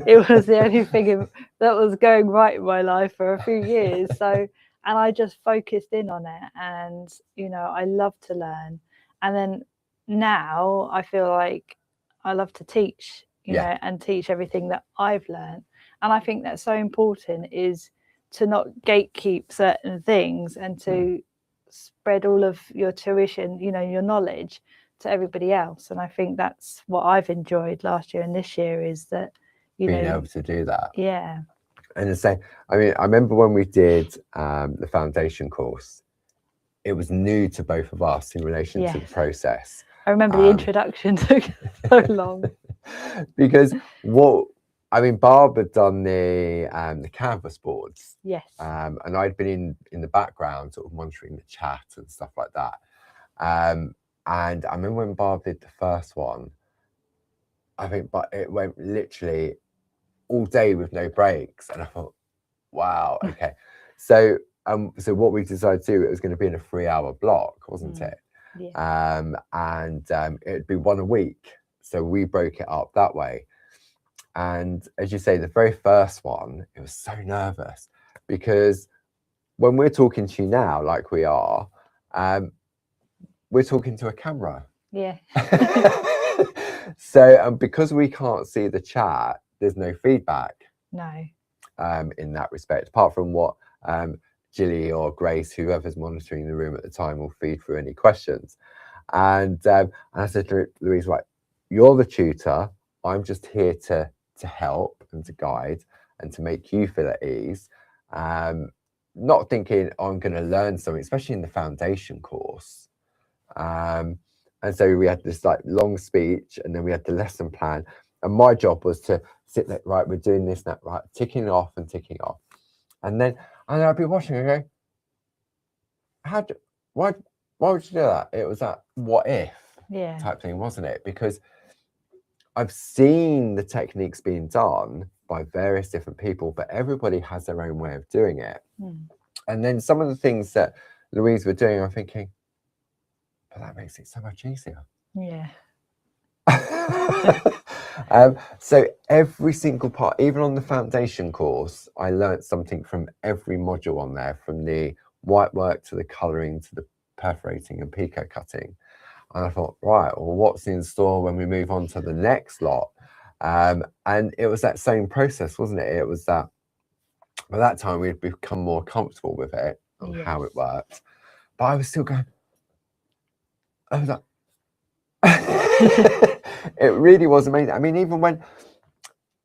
S2: it was the only thing that was going right in my life for a few years. So, and I just focused in on it, and you know, I love to learn. And then now I feel like I love to teach, you know, and teach everything that I've learned. And I think that's so important, is to not gatekeep certain things and to spread all of your tuition, you know, your knowledge to everybody else. And I think that's what I've enjoyed last year and this year, is that, you
S1: being
S2: know,
S1: able to do that.
S2: Yeah.
S1: And the same, I mean, I remember when we did the foundation course, it was new to both of us in relation to the process.
S2: I remember the introduction took so long.
S1: Because I mean, Barb had done the canvas boards.
S2: Yes.
S1: And I'd been in the background sort of monitoring the chat and stuff like that. And I remember when Barb did the first one, I think, but it went literally all day with no breaks. And I thought, wow, okay. So what we decided to do, it was going to be in a 3-hour block, wasn't it? Yeah. And it'd be one a week. So we broke it up that way. And as you say, the very first one, it was so nervous because when we're talking to you now, like we are, we're talking to a camera.
S2: Yeah.
S1: So because we can't see the chat, there's no feedback.
S2: No.
S1: In that respect, apart from what Gilly or Grace, whoever's monitoring the room at the time, will feed through any questions. And I said to Louise, right, you're the tutor. I'm just here to help and to guide and to make you feel at ease. Not thinking I'm going to learn something, especially in the foundation course. And so we had this like long speech, and then we had the lesson plan. And my job was to sit there, right, we're doing this now, right, ticking off and ticking off. And then I'd be watching and go, why would you do that? It was that what if type thing, wasn't it? Because I've seen the techniques being done by various different people, but everybody has their own way of doing it. And then some of the things that Louise were doing, I'm thinking, but that makes it so much easier.
S2: Yeah.
S1: So every single part, even on the foundation course, I learned something from every module on there, from the white work to the colouring to the perforating and picot cutting. And I thought, right, well, what's in store when we move on to the next lot? And it was that same process, wasn't it? It was that by that time we'd become more comfortable with it and how it worked. But I was still going, I was like, it really was amazing. I mean, even when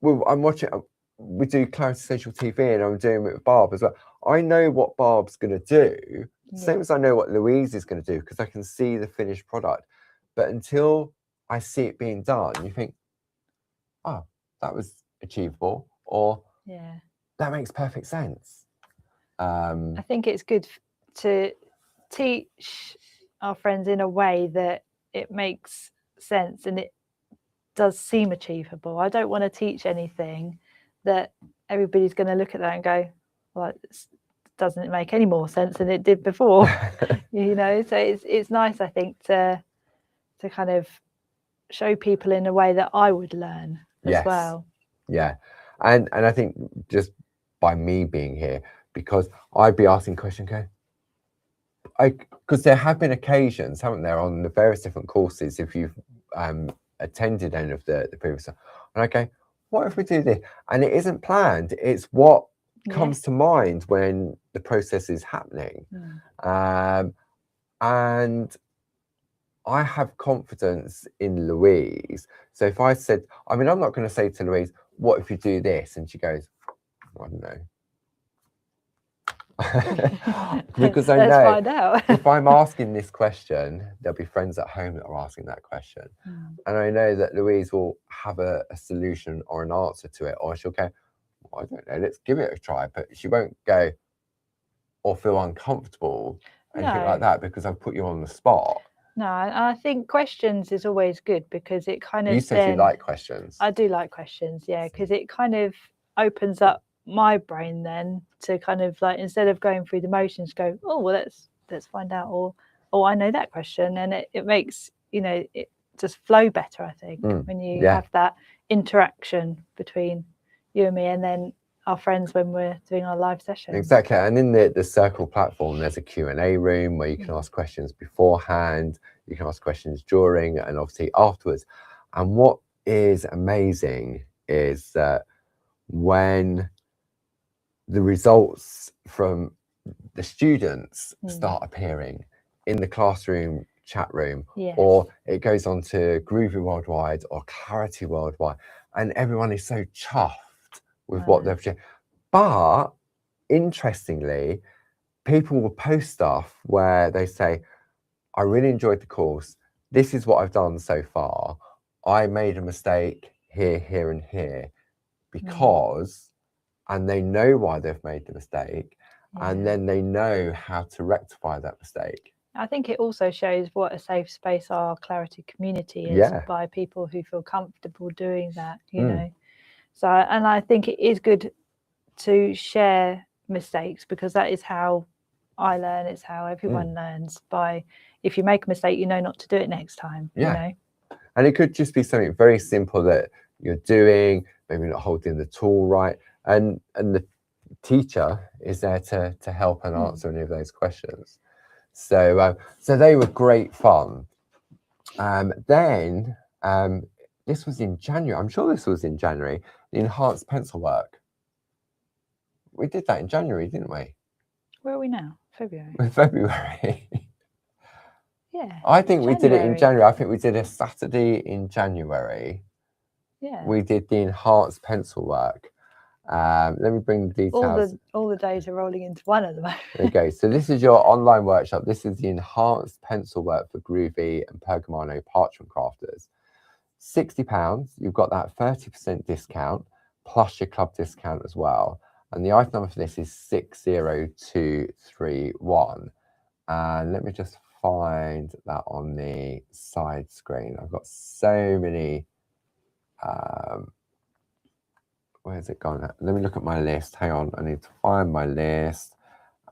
S1: I'm watching, we do Clarity Social TV, and I'm doing it with Barb as well. I know what Barb's going to do, same as I know what Louise is going to do, because I can see the finished product. But until I see it being done, you think, oh, that was achievable, or that makes perfect sense.
S2: I think it's good to teach our friends in a way that it makes sense and it does seem achievable. I don't want to teach anything that everybody's going to look at that and go, well, it doesn't make any more sense than it did before. You know, so it's nice, I think, to kind of show people in a way that I would learn as well.
S1: Yeah. And I think just by me being here, because I'd be asking questions, because there have been occasions, haven't there, on the various different courses, if you've attended any of the previous, and I go, what if we do this? And it isn't planned, it's what comes to mind when the process is happening. And I have confidence in Louise. So if I said, I mean, I'm not going to say to Louise, what if you do this? And she goes, I don't know. Because I
S2: Let's
S1: know
S2: find out.
S1: if I'm asking this question, there'll be friends at home that are asking that question. And I know that Louise will have a solution or an answer to it, or she'll go, well, I don't know, let's give it a try. But she won't go or feel uncomfortable, anything like that, because I've put you on the spot.
S2: No, I think questions is always good because it kind of.
S1: You said you like questions.
S2: I do like questions, yeah, because it kind of opens up my brain then to kind of like, instead of going through the motions, go, oh well, let's find out, or oh, I know that question, and it makes, you know, it just flow better, I think, when you have that interaction between you and me, and then our friends when we're doing our live session.
S1: Exactly. And in the circle platform, there's a Q&A room where you can ask questions beforehand, you can ask questions during, and obviously afterwards. And what is amazing is that when the results from the students start appearing in the classroom chat room, or it goes on to Groovi Worldwide or Clarity Worldwide, and everyone is so chuffed with what they've done. But interestingly, people will post stuff where they say, I really enjoyed the course. This is what I've done so far. I made a mistake here, here, and here because, and they know why they've made the mistake, and then they know how to rectify that mistake.
S2: I think it also shows what a safe space our Clarity community is by people who feel comfortable doing that, you know. So, and I think it is good to share mistakes because that is how I learn. It's how everyone learns. By, if you make a mistake, you know not to do it next time. You know?
S1: And it could just be something very simple that you're doing, maybe not holding the tool right, and the teacher is there to help and answer any of those questions. So so they were great fun. Then this was in January. I'm sure this was in January. The enhanced pencil work. We did that in January, didn't we?
S2: Where are we now? February.
S1: February.
S2: Yeah.
S1: I think we did it in January. I think we did a Saturday in January.
S2: Yeah.
S1: We did the enhanced pencil work. Let me bring the details.
S2: All the days are rolling into one at the moment.
S1: There you go. So this is your online workshop. This is the enhanced pencil work for Groovi and Pergamano parchment crafters. £60. You've got that 30% discount plus your club discount as well. And the item number for this is 60231. And let me just find that on the side screen. I've got so many. Where's it gone? Let me look at my list. Hang on, I need to find my list.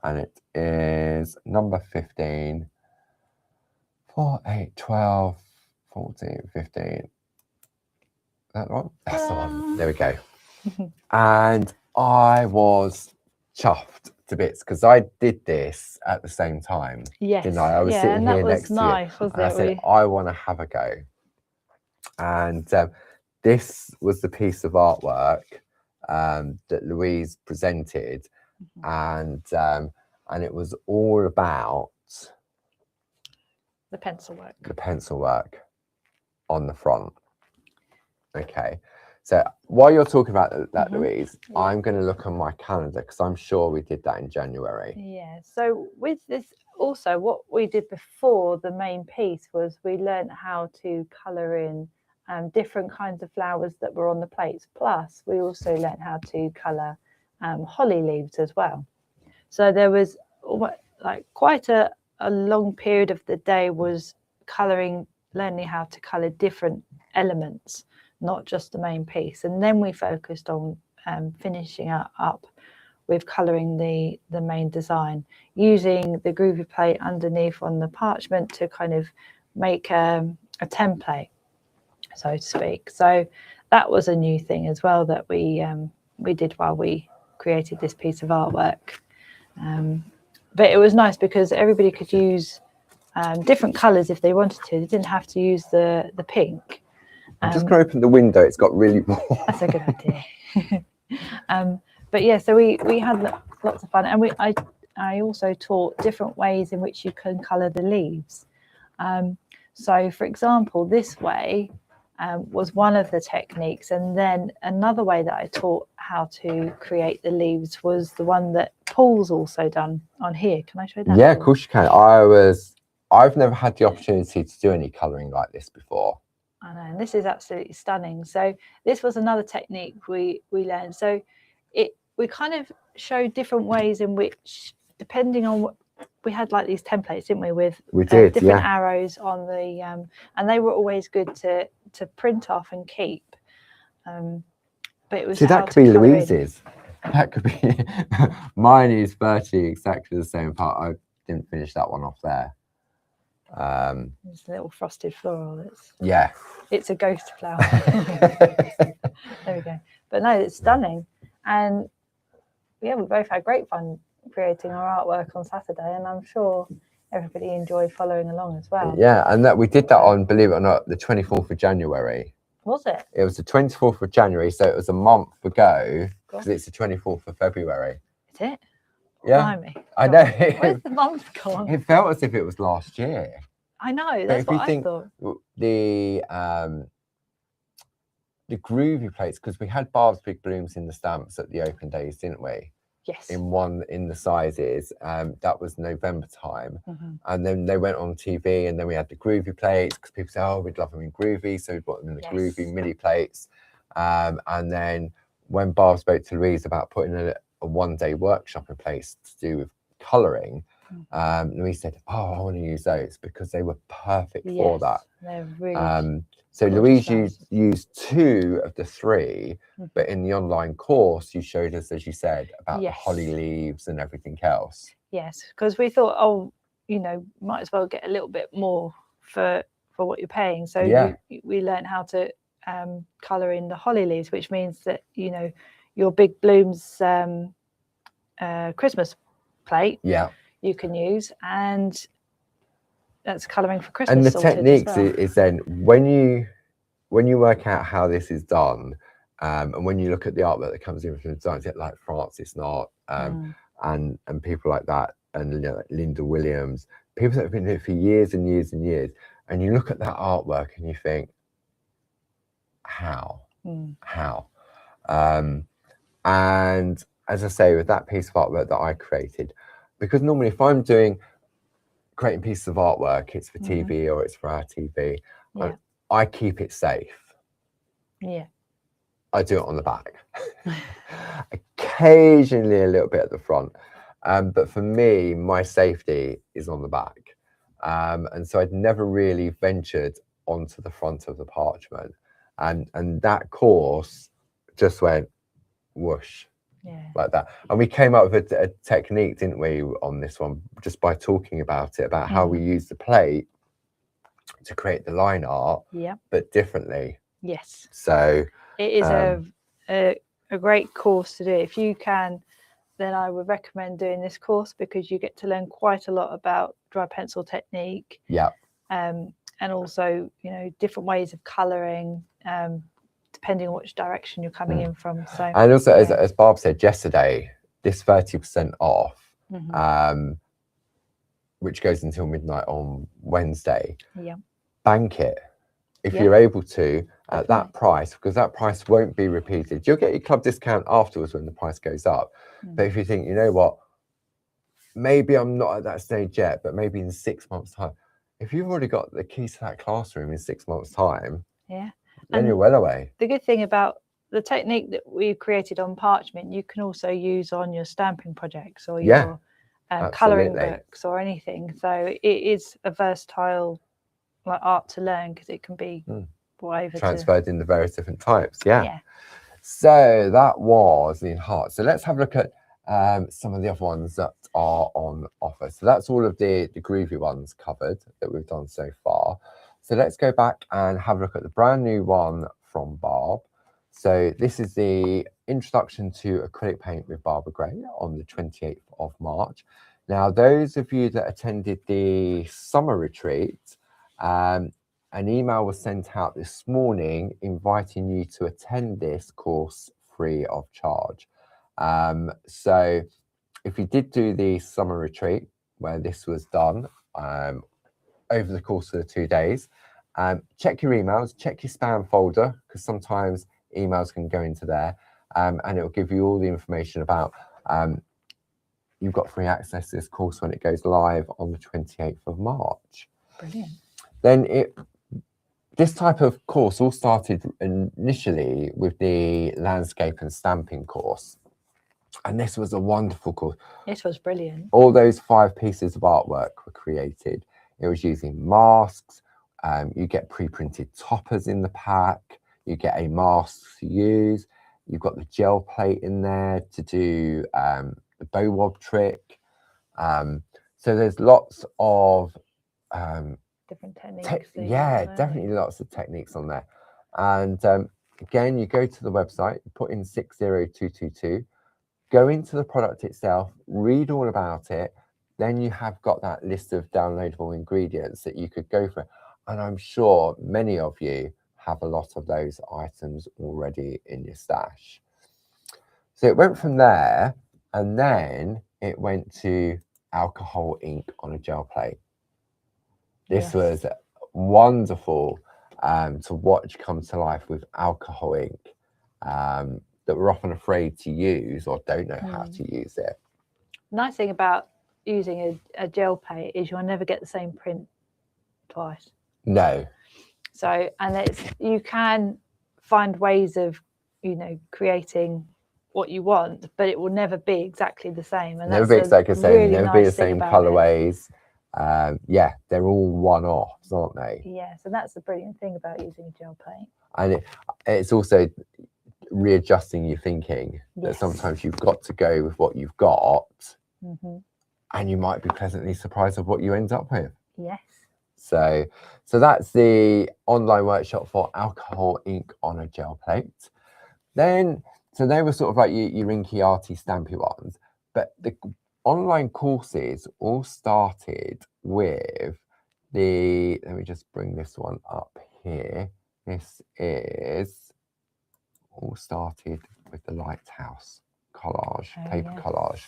S1: And it is number 15, 4, 8, 12, 14, 15. That one? That's the one. There we go. And I was chuffed to bits because I did this at the same time.
S2: Yes.
S1: Didn't I? I was sitting here next to you.
S2: Wasn't
S1: and I said, I want to have a go. And this was the piece of artwork that Louise presented. And it was all about
S2: the pencil work.
S1: The pencil work on the front. Okay. So while you're talking about that, Louise, I'm going to look on my calendar because I'm sure we did that in January.
S2: Yeah. So with this, also what we did before the main piece was we learned how to colour in different kinds of flowers that were on the plates. Plus, we also learned how to colour holly leaves as well. So there was like quite a long period of the day was learning how to colour different elements, not just the main piece. And then we focused on finishing up with colouring the main design, using the Groovi plate underneath on the parchment to kind of make a template, so to speak. So that was a new thing as well that we did while we created this piece of artwork. But it was nice because everybody could use different colours if they wanted to. They didn't have to use the pink.
S1: I'm just going to open the window. It's got really warm.
S2: That's a good idea. But yeah, so we had lots of fun, and I also taught different ways in which you can colour the leaves. So, for example, this way was one of the techniques. And then another way that I taught how to create the leaves was the one that Paul's also done on here. Can I show that?
S1: Yeah, of course you can. I've never had the opportunity to do any colouring like this before.
S2: I know, and this is absolutely stunning. So this was another technique we learned. So we kind of showed different ways in which, depending on what we had, like these templates, didn't we, with different arrows on the and they were always good to print off and keep. But it was
S1: that could be Louise's. That could be mine. Is virtually exactly the same part. I didn't finish that one off there.
S2: There's a little frosted floral.
S1: It's
S2: a ghost flower. There we go. But no, it's stunning. And yeah, we both had great fun creating our artwork on Saturday, and I'm sure everybody enjoyed following along as well.
S1: Yeah, and that we did that on, believe it or not, the 24th of January.
S2: Was it?
S1: It was the 24th of January, so it was a month ago, because it's the 24th of February.
S2: Is it?
S1: Yeah.
S2: Blimey.
S1: I know.
S2: Where's the month gone?
S1: It felt as if it was last year.
S2: I know, that's what I thought.
S1: The Groovi plates, because we had Barb's Big Blooms in the stamps at the open days, didn't we?
S2: Yes.
S1: In the sizes, that was November time. And then they went on TV, and then we had the Groovi plates, because people say, oh, we'd love them in Groovi, so we bought them in the Groovi mini plates. And then when Barb spoke to Louise about putting a one-day workshop in place to do with colouring, Louise said, oh, I want to use those because they were perfect for that.
S2: They're really
S1: so Louise used 2 of the 3, but in the online course you showed us, as you said, about the holly leaves and everything else.
S2: Yes, because we thought, oh, you know, might as well get a little bit more for what you're paying. So we learned how to colour in the holly leaves, which means that, you know, your Big Blooms Christmas plate you can use, and that's colouring for Christmas.
S1: And the techniques is then when you work out how this is done, and when you look at the artwork that comes in from designers like Francis Knott and people like that, and you know, Linda Williams, people that have been here for years and years and years, and you look at that artwork and you think, how? And as I say, with that piece of artwork that I created, because normally if I'm creating pieces of artwork, it's for TV or it's for our TV, I keep it safe. I do it on the back. Occasionally a little bit at the front. But for me, my safety is on the back. And so I'd never really ventured onto the front of the parchment. And that course just went whoosh. Like that. And we came up with a technique, didn't we, on this one, just by talking about it, about how we use the plate to create the line art, but differently.
S2: Yes.
S1: So
S2: it is a great course to do. If you can, then I would recommend doing this course, because you get to learn quite a lot about dry pencil technique. And also, you know, different ways of colouring, depending on which direction you're coming in from. So, and
S1: also, as Barb said yesterday, this 30% off, which goes until midnight on Wednesday. Bank it if you're able to at that price, because that price won't be repeated. You'll get your club discount afterwards when the price goes up. But if you think, you know what, maybe I'm not at that stage yet, but maybe in 6 months' time, if you've already got the keys to that classroom in 6 months' time, then you're well away.
S2: The good thing about the technique that we've created on parchment, you can also use on your stamping projects or your colouring books or anything. So it is a versatile art to learn, because it can be
S1: transferred in the various different types. So that was the Enhance. So let's have a look at some of the other ones that are on offer. So that's all of the Groovi ones covered that we've done so far. So let's go back and have a look at the brand new one from Barb. So this is the Introduction to Acrylic Paint with Barbara Gray on the 28th of March. Now, those of you that attended the summer retreat, an email was sent out this morning inviting you to attend this course free of charge. So if you did do the summer retreat where this was done, over the course of the 2 days. Check your emails, check your spam folder, because sometimes emails can go into there, and it will give you all the information about you've got free access to this course when it goes live on the 28th of March.
S2: Brilliant.
S1: Then this type of course all started initially with the landscape and stamping course. And this was a wonderful course.
S2: This was brilliant.
S1: All those 5 pieces of artwork were created. It was using masks. You get pre-printed toppers in the pack. You get a mask to use. You've got the gel plate in there to do the bow wob trick. So there's lots of
S2: different techniques.
S1: Definitely lots of techniques on there. And again, you go to the website, put in 60222, go into the product itself, read all about it. Then you have got that list of downloadable ingredients that you could go for. And I'm sure many of you have a lot of those items already in your stash. So it went from there, and then it went to alcohol ink on a gel plate. This was wonderful to watch come to life with alcohol ink that we're often afraid to use or don't know how to use it.
S2: Nice thing about using a gel plate is you'll never get the same print twice.
S1: No.
S2: So, and you can find ways of, creating what you want, but it will never be exactly the same. And
S1: never be exactly the same.
S2: Really
S1: never be the same colorways. They're all one-offs, aren't they?
S2: Yeah, so that's the brilliant thing about using a gel plate.
S1: And it's also readjusting your thinking, that sometimes you've got to go with what you've got, and you might be pleasantly surprised of what you end up with.
S2: Yes.
S1: So that's the online workshop for alcohol ink on a gel plate. Then, so they were sort of like your inky, arty, stampy ones, but the online courses all started with let me just bring this one up here. This is all started with the lighthouse collage, paper collage.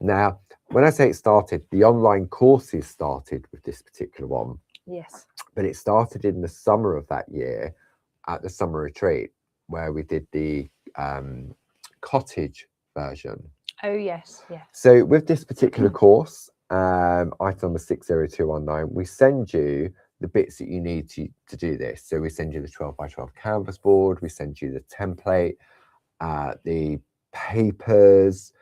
S1: Now, when I say it started, the online courses started with this particular one.
S2: Yes.
S1: But it started in the summer of that year at the summer retreat, where we did the cottage version.
S2: Oh, yes. Yeah.
S1: So with this particular course, item number 60219, we send you the bits that you need to do this. So we send you the 12x12 canvas board, we send you the template, the papers,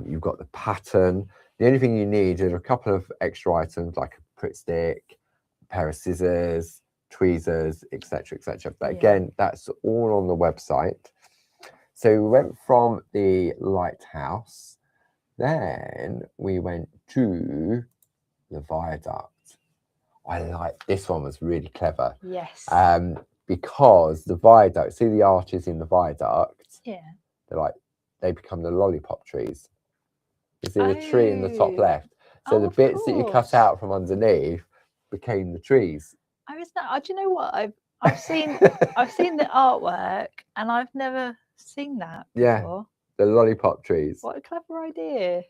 S1: you've got the pattern. The only thing you need are a couple of extra items like a Pritt stick, a pair of scissors, tweezers, etc., etc. But again, that's all on the website. So we went from the lighthouse, then we went to the viaduct. I like this one, was really clever.
S2: Yes.
S1: Because the viaduct, see the arches in the viaduct?
S2: Yeah.
S1: They become the lollipop trees. You see the tree in the top left? So the bits that you cut out from underneath became the trees.
S2: Oh, isn't that? Do you know what? I've seen the artwork, and I've never seen that before.
S1: Yeah, the lollipop trees.
S2: What a clever idea.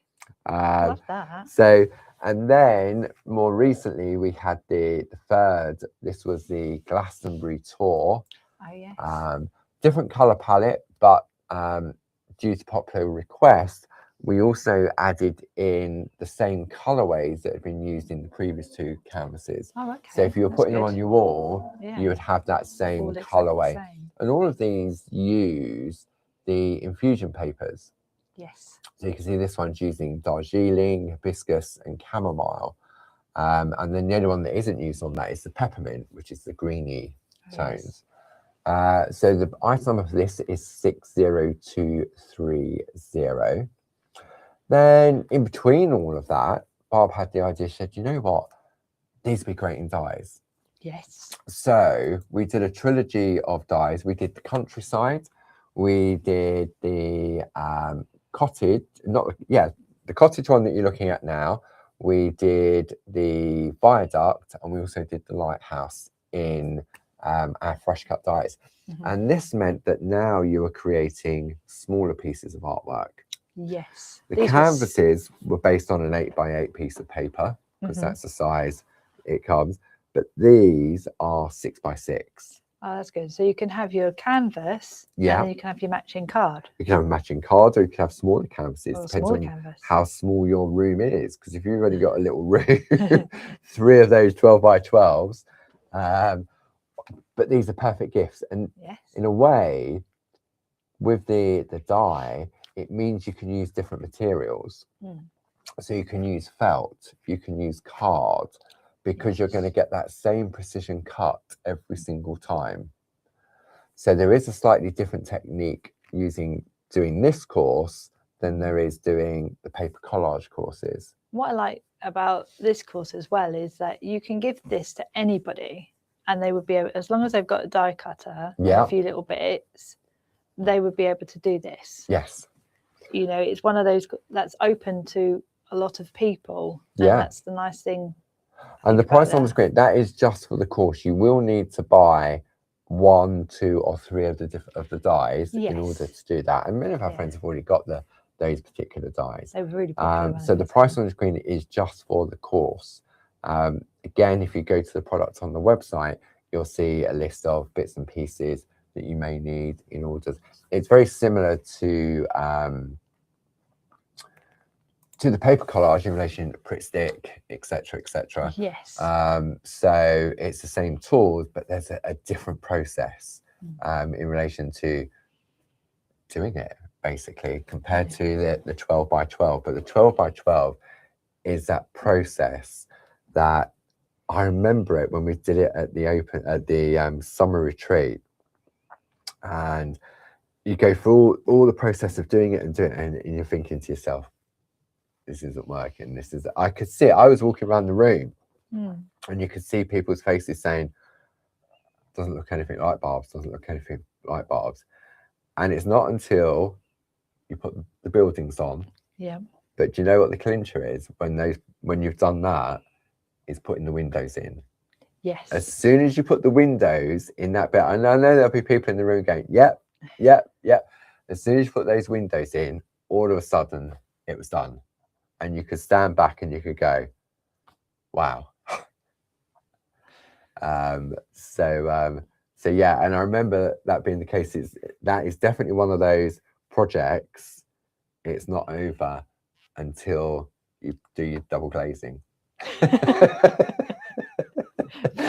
S2: I love that.
S1: So, and then more recently we had the third. This was the Glastonbury tour.
S2: Oh yes.
S1: Different color palette, but due to popular request, we also added in the same colorways that had been used in the previous 2 canvases.
S2: Oh, okay.
S1: So if you were putting them on your wall, you would have that same colorway. And all of these use the infusion papers.
S2: Yes.
S1: So you can see this one's using Darjeeling, hibiscus, and chamomile. And then the only one that isn't used on that is the peppermint, which is the greeny tones. Yes. So the item number for this is 60230. Then in between all of that, Barb had the idea, she said, you know what, these would be great in dyes.
S2: Yes.
S1: So we did a trilogy of dyes. We did the countryside, we did the cottage, the cottage one that you're looking at now. We did the viaduct, and we also did the lighthouse in our fresh cut dyes. And this meant that now you were creating smaller pieces of artwork.
S2: Yes.
S1: The canvases were based on an 8x8 piece of paper, because that's the size it comes. But these are 6x6.
S2: Oh, that's good. So you can have your canvas,
S1: Yeah.
S2: and then you can have your matching card.
S1: You can have matching cards, or you can have smaller canvases.
S2: Or a
S1: Depends
S2: smaller
S1: on
S2: canvas.
S1: how small your room is. Because if you've only got a little room, 3 of those 12x12s. But these are perfect gifts. And
S2: Yes.
S1: in a way, with the die, it means you can use different materials. So you can use felt, you can use card, because you're going to get that same precision cut every single time. So there is a slightly different technique doing this course than there is doing the paper collage courses.
S2: What I like about this course as well is that you can give this to anybody, and they would be able, as long as they've got a die cutter and a few little bits, they would be able to do this.
S1: Yes.
S2: You know, it's one of those that's open to a lot of people. And that's the nice thing.
S1: And the price on the screen, that is just for the course. You will need to buy 1, 2, or 3 of the dies in order to do that. And many of our friends have already got those particular dies.
S2: They're really popular.
S1: So the price on the screen is just for the course. Again, if you go to the products on the website, you'll see a list of bits and pieces that you may need in order. It's very similar to the paper collage in relation to Pritt stick, etc., etc.
S2: Yes.
S1: So it's the same tools, but there's a different process in relation to doing it, basically, compared to the 12x12. But the 12x12 is that process that I remember it when we did it at the summer retreat, and you go through all the process of doing it and you're thinking to yourself, this isn't working. I could see it. I was walking around the room and you could see people's faces saying, doesn't look anything like Barb's, doesn't look anything like Barb's. And it's not until you put the buildings on.
S2: Yeah.
S1: But do you know what the clincher is when you've done that, is putting the windows in.
S2: Yes.
S1: As soon as you put the windows in that bit, and I know there'll be people in the room going, yep. As soon as you put those windows in, all of a sudden it was done. And you could stand back and you could go, wow. So yeah, and I remember that being the case. That is definitely one of those projects. It's not over until you do your double glazing.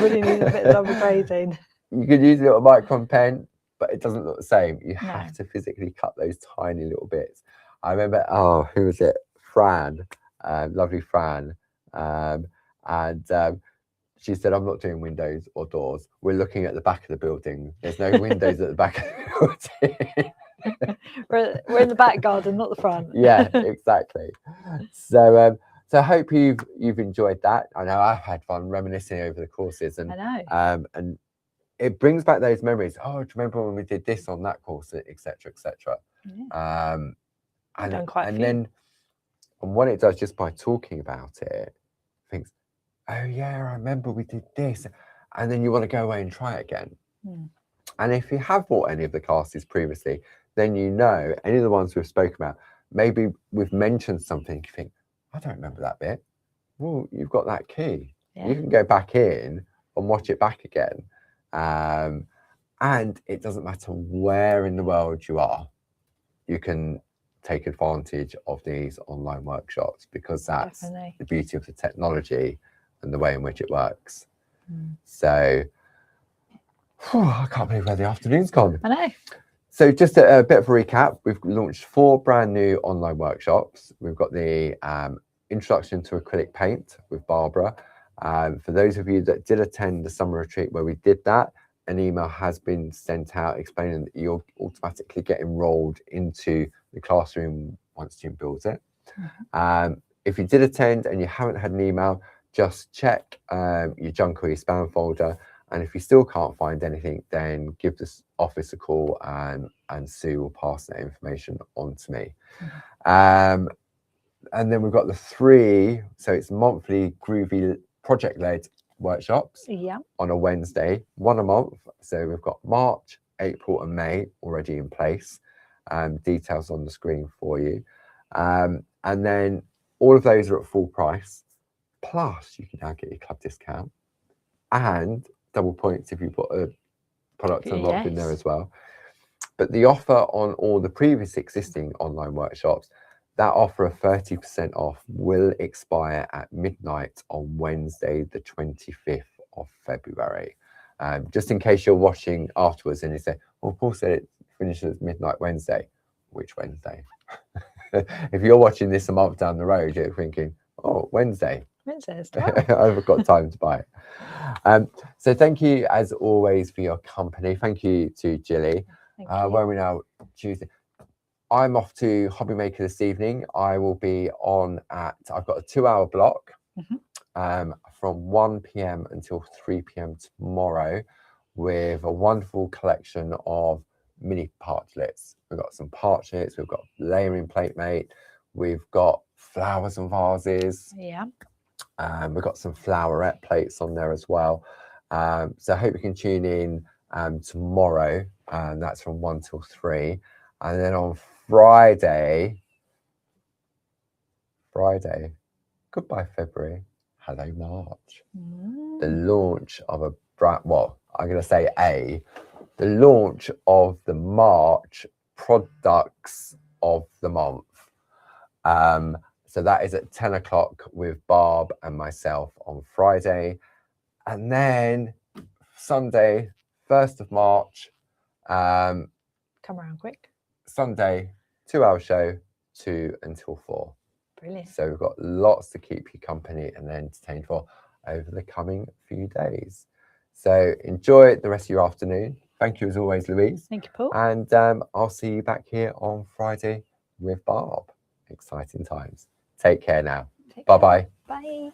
S2: Really need a bit of double glazing.
S1: You could use a little micron pen, but it doesn't look the same. You have to physically cut those tiny little bits. I remember, who was it? Fran, lovely Fran, and she said, I'm not doing windows or doors. We're looking at the back of the building. There's no windows at the back of the building.
S2: We're in the back garden, not the front.
S1: Yeah, exactly. So I hope you've enjoyed that. I know I've had fun reminiscing over the courses, and
S2: I know.
S1: And it brings back those memories. Oh, do you remember when we did this on that course, etc., etc.
S2: Yeah.
S1: And what it does just by talking about it, thinks, oh yeah, I remember we did this, and then you want to go away and try it again. And if you have bought any of the classes previously, then you know any of the ones we've spoken about. Maybe we've mentioned something. You think, I don't remember that bit. Well, you've got that key.
S2: Yeah.
S1: You can go back in and watch it back again. And it doesn't matter where in the world you are, you can take advantage of these online workshops, because that's the beauty of the technology and the way in which it works. So I can't believe where the afternoon's gone.
S2: I know.
S1: So just a bit of a recap, we've launched 4 brand new online workshops. We've got the introduction to acrylic paint with Barbara. For those of you that did attend the summer retreat where we did that, an email has been sent out explaining that you'll automatically get enrolled into the classroom once Jim builds it. If you did attend and you haven't had an email, just check your junk or your spam folder. And if you still can't find anything, then give this office a call, and Sue will pass that information on to me. And then we've got the 3, so it's monthly Groovi project-led workshops on a Wednesday, 1 a month. So we've got March, April and May already in place. Details on the screen for you. And then all of those are at full price. plus you can now get your club discount and double points if you put a product unlocked in there as well. But the offer on all the previous existing online workshops, that offer of 30% off will expire at midnight on Wednesday, the 25th of February. Just in case you're watching afterwards and you say, well, Paul said it finishes midnight Wednesday. Which Wednesday? If you're watching this a month down the road, you're thinking, oh, Wednesday. I've got time to buy it. So thank you as always for your company. Thank you to Jilly. Where are we now? Tuesday. I'm off to Hobby Maker this evening. I will be on I've got a 2-hour block from 1 p.m. until 3 p.m. tomorrow with a wonderful collection of mini parchlets. We've got some parchlets, we've got layering plate mate, we've got flowers and vases.
S2: Yeah.
S1: We've got some flowerette plates on there as well. So I hope you can tune in tomorrow, and that's from 1 till 3. And then on Friday, goodbye February, hello March. The launch of a brand, well, I'm going to say the launch of the March products of the month. So that is at 10 o'clock with Barb and myself on Friday. And then Sunday, 1st of March.
S2: Come around quick.
S1: Sunday, 2-hour show, 2 until 4.
S2: Brilliant.
S1: So we've got lots to keep you company and entertained for over the coming few days. So enjoy the rest of your afternoon. Thank you as always, Louise.
S2: Thank you, Paul.
S1: And I'll see you back here on Friday with Barb. Exciting times. Take care now. Bye-bye.
S2: Bye.